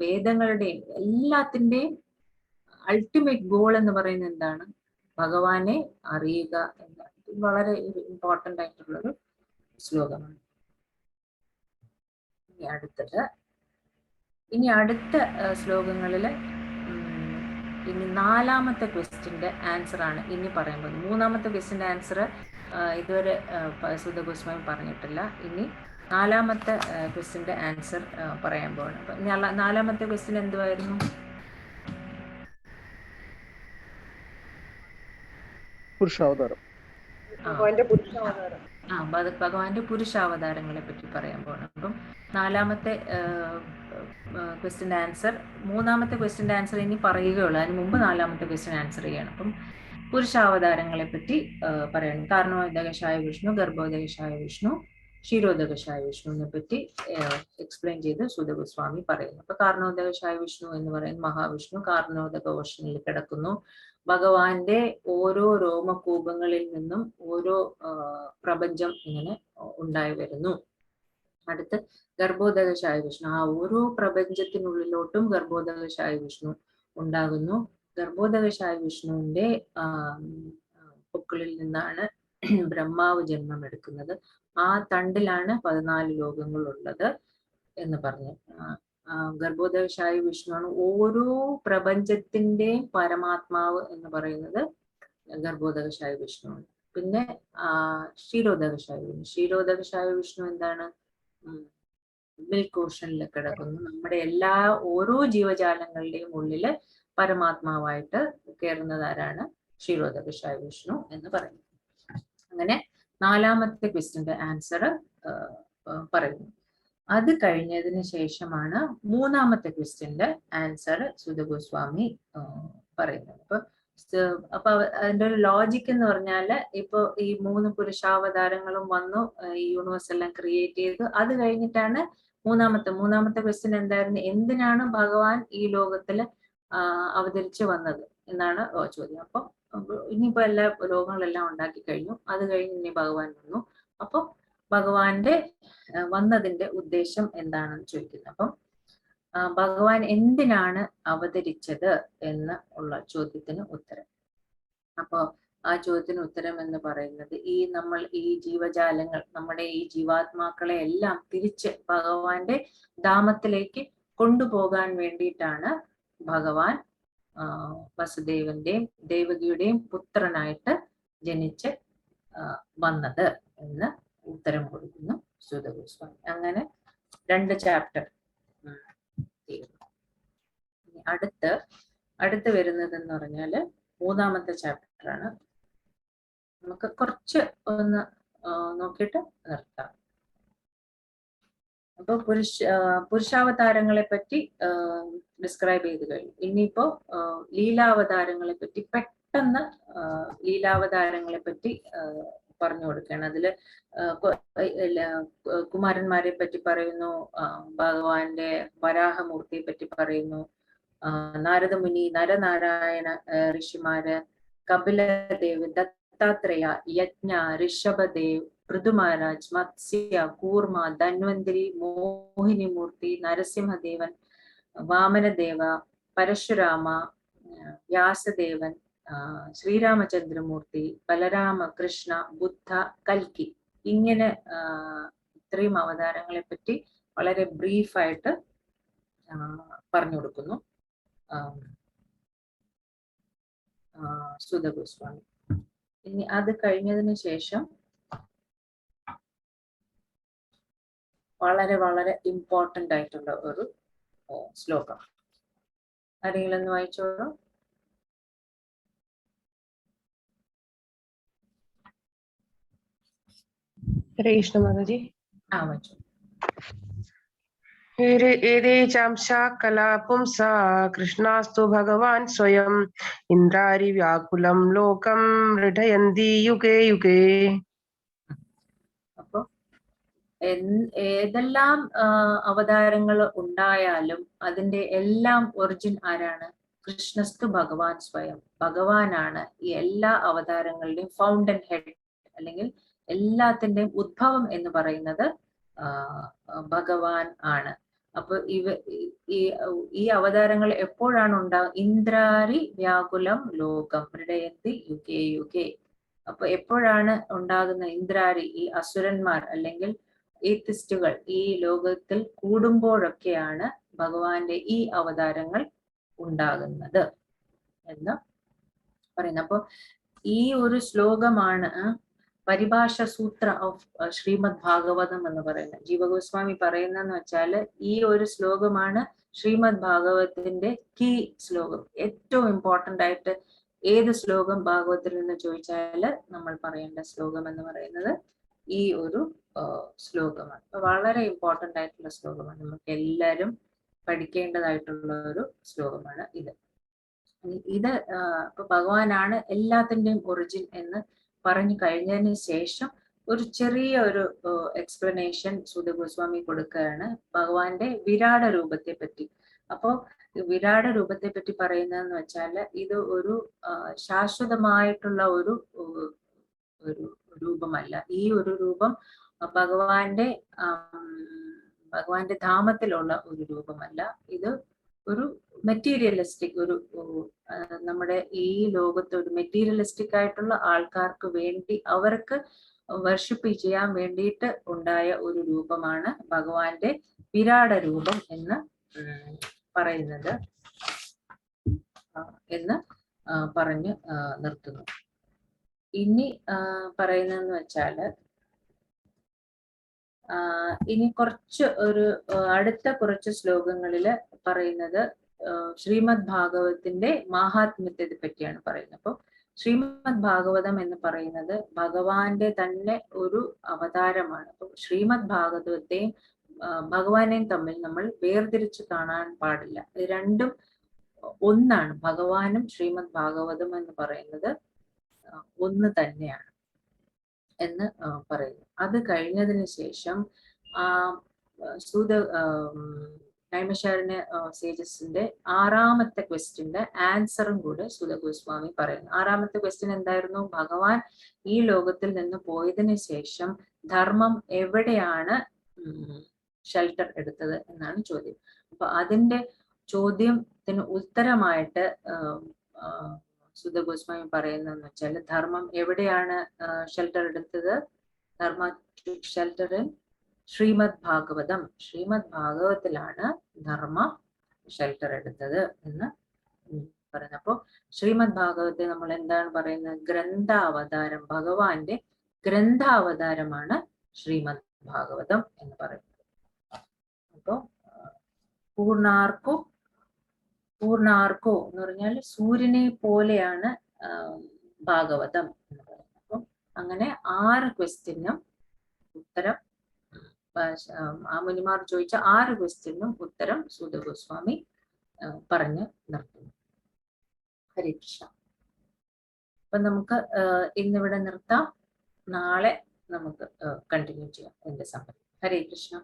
വേദങ്ങളുടെയും എല്ലാത്തിന്റെയും അൾട്ടിമേറ്റ് ഗോൾ എന്ന് പറയുന്നത് എന്താണ്? ഭഗവാനെ അറിയുക എന്നാണ്. ഇത് വളരെ ഇമ്പോർട്ടന്റ് ആയിട്ടുള്ളൊരു ശ്ലോകമാണ്. ഇനി അടുത്ത ശ്ലോകങ്ങളില് ഇനി നാലാമത്തെ ക്വസ്റ്റ്യന്റെ ആൻസർ ആണ് ഇനി പറയാൻ പോകുന്നത്. മൂന്നാമത്തെ ക്വസ്റ്റ്യന്റെ ആൻസർ ഇതുവരെ സുധ ഗോസ്വാമി പറഞ്ഞിട്ടില്ല. ഇനി നാലാമത്തെ ക്വസ്റ്റ്യന്റെ ആൻസർ പറയാൻ പോകണം. അപ്പൊ നാലാമത്തെ ക്വസ്റ്റ്യൻ എന്തുവായിരുന്നു? പുരുഷാവതാരം. ഭഗവാന്റെ പുരുഷാവതാരങ്ങളെ പറ്റി പറയാൻ പോകണം. അപ്പം നാലാമത്തെ ക്വസ്റ്റ്യൻ്റെ ആൻസർ, മൂന്നാമത്തെ ക്വസ്റ്റ്യൻ്റെ ആൻസർ ഇനി പറയുകയുള്ളൂ. അതിന് മുമ്പ് നാലാമത്തെ ക്വസ്റ്റ്യൻ ആൻസർ ചെയ്യണം. അപ്പം പുരുഷാവതാരങ്ങളെ പറ്റി പറയണം. കാരണോദകശായ വിഷ്ണു, ഗർഭോദകശായ വിഷ്ണു, ക്ഷീരോദകശായ വിഷ്ണുവിനെ പറ്റി എക്സ്പ്ലെയിൻ ചെയ്ത് സുധ ഗോസ്വാമി പറയുന്നു. അപ്പൊ കാരണോദകശായ വിഷ്ണു എന്ന് പറയുന്ന മഹാവിഷ്ണു കാരണോദക ഓഷനിൽ കിടക്കുന്നു. ഭഗവാന്റെ ഓരോ രോമകൂപങ്ങളിൽ നിന്നും ഓരോ പ്രപഞ്ചം ഇങ്ങനെ ഉണ്ടായി വരുന്നു. അടുത്ത് ഗർഭോദകശായ വിഷ്ണു, ആ ഓരോ പ്രപഞ്ചത്തിനുള്ളിലോട്ടും ഗർഭോദകശായ വിഷ്ണു ഉണ്ടാകുന്നു. ഗർഭോദകശായ വിഷ്ണുവിന്റെ പൊക്കിളിൽ നിന്നാണ് ബ്രഹ്മാവ് ജന്മം എടുക്കുന്നത്. ആ തണ്ടിലാണ് 14 ലോകങ്ങൾ ഉള്ളത് എന്ന് പറഞ്ഞു. ഗർഭോദകശായ വിഷ്ണുവാണ് ഓരോ പ്രപഞ്ചത്തിന്റെയും പരമാത്മാവ് എന്ന് പറയുന്നത് ഗർഭോദകശായ വിഷ്ണു. പിന്നെ ക്ഷീരോദകശായ വിഷ്ണു. ക്ഷീരോദകശായ വിഷ്ണു എന്താണ്? മിൽക്ക് ഓഷനിൽ കിടക്കുന്നു. നമ്മുടെ ഓരോ ജീവജാലങ്ങളുടെയും ഉള്ളില് പരമാത്മാവായിട്ട് കയറുന്നത് ആരാണ്? ക്ഷീരോദകശായ വിഷ്ണു എന്ന് പറയുന്നു. അങ്ങനെ 4ാമത്തെ ക്വസ്റ്റ്യന്റെ ആൻസർ പറയുന്നു. അത് കഴിഞ്ഞതിന് ശേഷമാണ് 3ാമത്തെ ക്വസ്റ്റ്യന്റെ ആൻസർ സുധ ഗോസ്വാമി പറയുന്നത്. അപ്പൊ അതിന്റെ ഒരു ലോജിക് എന്ന് പറഞ്ഞാല് ഇപ്പൊ ഈ 3 പുരുഷാവതാരങ്ങളും വന്നു, ഈ യൂണിവേഴ്സ് എല്ലാം ക്രിയേറ്റ് ചെയ്തു. അത് കഴിഞ്ഞിട്ടാണ് മൂന്നാമത്തെ ക്വസ്റ്റ്യൻ എന്തായിരുന്നു? എന്തിനാണ് ഭഗവാൻ ഈ ലോകത്തില് അവതരിച്ചു വന്നത് എന്നാണ് ചോദ്യം. അപ്പൊ ഇനിയിപ്പോ എല്ലാ ലോകങ്ങളെല്ലാം ഉണ്ടാക്കി കഴിഞ്ഞു. അത് കഴിഞ്ഞ് ഇനി ഭഗവാൻ വന്നു. അപ്പൊ ഭഗവാന്റെ വന്നതിന്റെ ഉദ്ദേശം എന്താണെന്ന് ചോദിക്കുന്നു. അപ്പം ഭഗവാൻ എന്തിനാണ് അവതരിച്ചത് എന്ന് ഉള്ള ചോദ്യത്തിന് ഉത്തരം. അപ്പൊ ആ ചോദ്യത്തിന് ഉത്തരം എന്ന് പറയുന്നത്, ഈ ജീവജാലങ്ങൾ, നമ്മുടെ ഈ ജീവാത്മാക്കളെ എല്ലാം തിരിച്ച് ഭഗവാന്റെ ധാമത്തിലേക്ക് കൊണ്ടുപോകാൻ വേണ്ടിയിട്ടാണ് ഭഗവാൻ വസുദേവന്റെയും ദേവകിയുടെയും പുത്രനായിട്ട് ജനിച്ച് വന്നത് എന്ന് ഉത്തരം കൊടുക്കുന്നു സുധ ഗോസ്വാമി. അങ്ങനെ 2 ചാപ്റ്റർ. അടുത്ത് വരുന്നത് എന്ന് പറഞ്ഞാല് 3ാമത്തെ ചാപ്റ്റർ ആണ്. നമുക്ക് കുറച്ച് ഒന്ന് നോക്കിയിട്ട് നിർത്താം. അപ്പൊ പുരുഷാവതാരങ്ങളെ പറ്റി ഡിസ്ക്രൈബ് ചെയ്ത് കഴിഞ്ഞു. ഇനിയിപ്പോ ലീലാവതാരങ്ങളെ പറ്റി പെട്ടെന്ന് ലീലാവതാരങ്ങളെ പറ്റി പറഞ്ഞു കൊടുക്കുകയാണ്. അതില് കുമാരന്മാരെ പറ്റി പറയുന്നു, ഭഗവാന്റെ വരാഹമൂർത്തിയെ പറ്റി പറയുന്നു, നാരദമുനി, നരനാരായണ ഋഷിമാര്, കപിലദേവ്, ദത്താത്രേയ, യജ്ഞ, ഋഷഭദേവ്, പൃഥു മഹാരാജ്, മത്സ്യ, കൂർമ, ധന്വന്തരി, മോഹിനിമൂർത്തി, നരസിംഹദേവൻ, വാമനദേവ, പരശുരാമ, വ്യാസദേവൻ, ശ്രീരാമചന്ദ്രമൂർത്തി, ബലരാമ, കൃഷ്ണ, ബുദ്ധ, കൽക്കി. ഇങ്ങനെ ഇത്രയും അവതാരങ്ങളെ പറ്റി വളരെ ബ്രീഫായിട്ട് പറഞ്ഞു കൊടുക്കുന്നു സുധ ഗോസ്വാമി. ഇനി അത് കഴിഞ്ഞതിന് ശേഷം വളരെ വളരെ ഇമ്പോർട്ടന്റ് ആയിട്ടുള്ള ഒരു ശ്ലോകം ആരെങ്കിലും ഒന്ന് വായിച്ചോളൂ. ഹരേ കൃഷ്ണ മാതാജി. വായിച്ചോളൂ. ഏതേ ചാംശാ കലാ പുംസാ കൃഷ്ണാസ്തു ഭഗവാൻ സ്വയം ഇന്ദ്രാരി വ്യാകുലം ലോകം മൃഢയന്തി യുഗേ യുഗേ. അപ്പൊ ഏതെല്ലാം അവതാരങ്ങൾ ഉണ്ടായാലും അതിന്റെ എല്ലാം ഒറിജിൻ ആരാണ്? കൃഷ്ണസ്തു ഭഗവാൻ സ്വയം. ഭഗവാനാണ് ഈ എല്ലാ അവതാരങ്ങളുടെയും ഫൗണ്ടൻ ഹെഡ്, അല്ലെങ്കിൽ എല്ലാത്തിന്റെയും ഉദ്ഭവം എന്ന് പറയുന്നത് ഭഗവാൻ ആണ്. അപ്പൊ ഈ അവതാരങ്ങൾ എപ്പോഴാണ് ഉണ്ടാകുക? ഇന്ദ്രാരി വ്യാകുലം ലോകം മൃഡയന്തി യുഗേ യുഗേ. അപ്പൊ എപ്പോഴാണ് ഉണ്ടാകുന്ന ഇന്ദ്രാരി, ഈ അസുരന്മാർ അല്ലെങ്കിൽ ഏത്തിസ്റ്റുകൾ ഈ ലോകത്തിൽ കൂടുമ്പോഴൊക്കെയാണ് ഭഗവാന്റെ ഈ അവതാരങ്ങൾ ഉണ്ടാകുന്നത് എന്ന് പറയുന്നത്. അപ്പൊ ഈ ഒരു ശ്ലോകമാണ് പരിഭാഷ സൂത്ര ഓഫ് ശ്രീമദ് ഭാഗവതം എന്ന് പറയുന്നത്. ജീവഗോസ്വാമി പറയുന്നതെന്ന് വെച്ചാൽ ഈ ഒരു ശ്ലോകമാണ് ശ്രീമദ് ഭാഗവതത്തിന്റെ കീ ശ്ലോകം. ഏറ്റവും ഇമ്പോർട്ടന്റ് ആയിട്ട് ഏത് ശ്ലോകം ഭാഗവത്തിൽ നിന്ന് ചോദിച്ചാല് നമ്മൾ പറയേണ്ട ശ്ലോകം എന്ന് പറയുന്നത് ഈ ഒരു ശ്ലോകമാണ്. അപ്പൊ വളരെ ഇമ്പോർട്ടന്റ് ആയിട്ടുള്ള ശ്ലോകമാണ്, നമുക്ക് എല്ലാവരും പഠിക്കേണ്ടതായിട്ടുള്ള ഒരു ശ്ലോകമാണ് ഇത്. ഇപ്പൊ ഭഗവാനാണ് എല്ലാത്തിന്റെയും ഒറിജിൻ എന്ന് പറഞ്ഞു കഴിഞ്ഞതിന് ശേഷം ഒരു ചെറിയ ഒരു എക്സ്പ്ലനേഷൻ സുധ ഗോസ്വാമി കൊടുക്കുകയാണ് ഭഗവാന്റെ വിരാട രൂപത്തെ പറ്റി. അപ്പോ വിരാട രൂപത്തെ പറ്റി പറയുന്നതെന്ന് വെച്ചാല് ഇത് ഒരു ശാശ്വതമായിട്ടുള്ള ഒരു രൂപമല്ല. ഈ ഒരു രൂപം ഭഗവാന്റെ ധാമത്തിലുള്ള ഒരു രൂപമല്ല. ഇത് ഒരു മെറ്റീരിയലിസ്റ്റിക്, നമ്മുടെ ഈ ലോകത്ത് ഒരു മെറ്റീരിയലിസ്റ്റിക് ആയിട്ടുള്ള ആൾക്കാർക്ക് വേണ്ടി അവർക്ക് വർഷിപ്പ് ചെയ്യാൻ വേണ്ടിയിട്ട് ഉണ്ടായ ഒരു രൂപമാണ് ഭഗവാന്റെ വിരാട രൂപം എന്ന് പറയുന്നത് എന്ന് പറഞ്ഞ് നിർത്തുന്നു. ഇനി പറയുന്നതെന്ന് വെച്ചാല് ഇനി കുറച്ച് അടുത്ത കുറച്ച് ശ്ലോകങ്ങളില് പറയുന്നത് ശ്രീമദ് ഭാഗവതത്തിന്റെ മാഹാത്മ്യത്തെ പറ്റിയാണ് പറയുന്നത്. അപ്പോൾ ശ്രീമദ് ഭാഗവതം എന്ന് പറയുന്നത് ഭഗവാന്റെ തന്നെ ഒരു അവതാരമാണ്. അപ്പൊ ശ്രീമദ് ഭാഗവതത്തെയും ഭഗവാനെയും തമ്മിൽ നമ്മൾ വേർതിരിച്ച് കാണാൻ പാടില്ല. ഇത് രണ്ടും ഒന്നാണ്. ഭഗവാനും ശ്രീമദ് ഭാഗവതം എന്ന് പറയുന്നത് ഒന്ന് തന്നെയാണ് എന്ന് പറയുന്നു. അത് കഴിഞ്ഞതിന് ശേഷം നൈമിഷാരണ്യ സേജസിന്റെ 6ാമത്തെ ക്വസ്റ്റ്യന്റെ ആൻസറും കൂടെ സൂത ഗോസ്വാമി പറയുന്നു. 6ാമത്തെ ക്വസ്റ്റ്യൻ എന്തായിരുന്നു? ഭഗവാൻ ഈ ലോകത്തിൽ നിന്ന് പോയതിനു ശേഷം ധർമ്മം എവിടെയാണ് ഷെൽട്ടർ എടുത്തത് എന്നാണ് ചോദ്യം. അപ്പൊ അതിന്റെ ചോദ്യത്തിന് ഉത്തരമായിട്ട് സൂത ഗോസ്വാമി പറയുന്നതെന്ന് വെച്ചാൽ ധർമ്മം എവിടെയാണ് ഷെൽട്ടർ എടുത്തത്? Dharma shelter in Srimad Bhagavatam. ശ്രീമദ് ഭാഗവതത്തിലാണ് ധർമ്മ ഷെൽട്ടർ എടുത്തത് എന്ന് പറയുന്നത്. അപ്പോ ശ്രീമദ് ഭാഗവത്തെ നമ്മൾ എന്താണ് പറയുന്നത്? ഗ്രന്ഥാവതാരം, ഭഗവാന്റെ ഗ്രന്ഥാവതാരമാണ് ശ്രീമദ് ഭാഗവതം എന്ന് പറയുന്നത്. അപ്പോ പൂർണ്ണാർക്കോ എന്ന് പറഞ്ഞാൽ സൂര്യനെ പോലെയാണ് ഭാഗവതം എന്ന് പറയുന്നത്. അപ്പം അങ്ങനെ 6 ക്വസ്റ്റ്യനും ഉത്തരം, മുനിമാർ ചോദിച്ച 6 ക്വസ്റ്റ്യനും ഉത്തരം സൂത ഗോസ്വാമി പറഞ്ഞു നിർത്തുന്നു. ഹരേ കൃഷ്ണ. അപ്പൊ നമുക്ക് ഇന്നിവിടെ നിർത്താം. നാളെ നമുക്ക് കണ്ടിന്യൂ ചെയ്യാം എന്റെ സമയം. ഹരേ കൃഷ്ണ.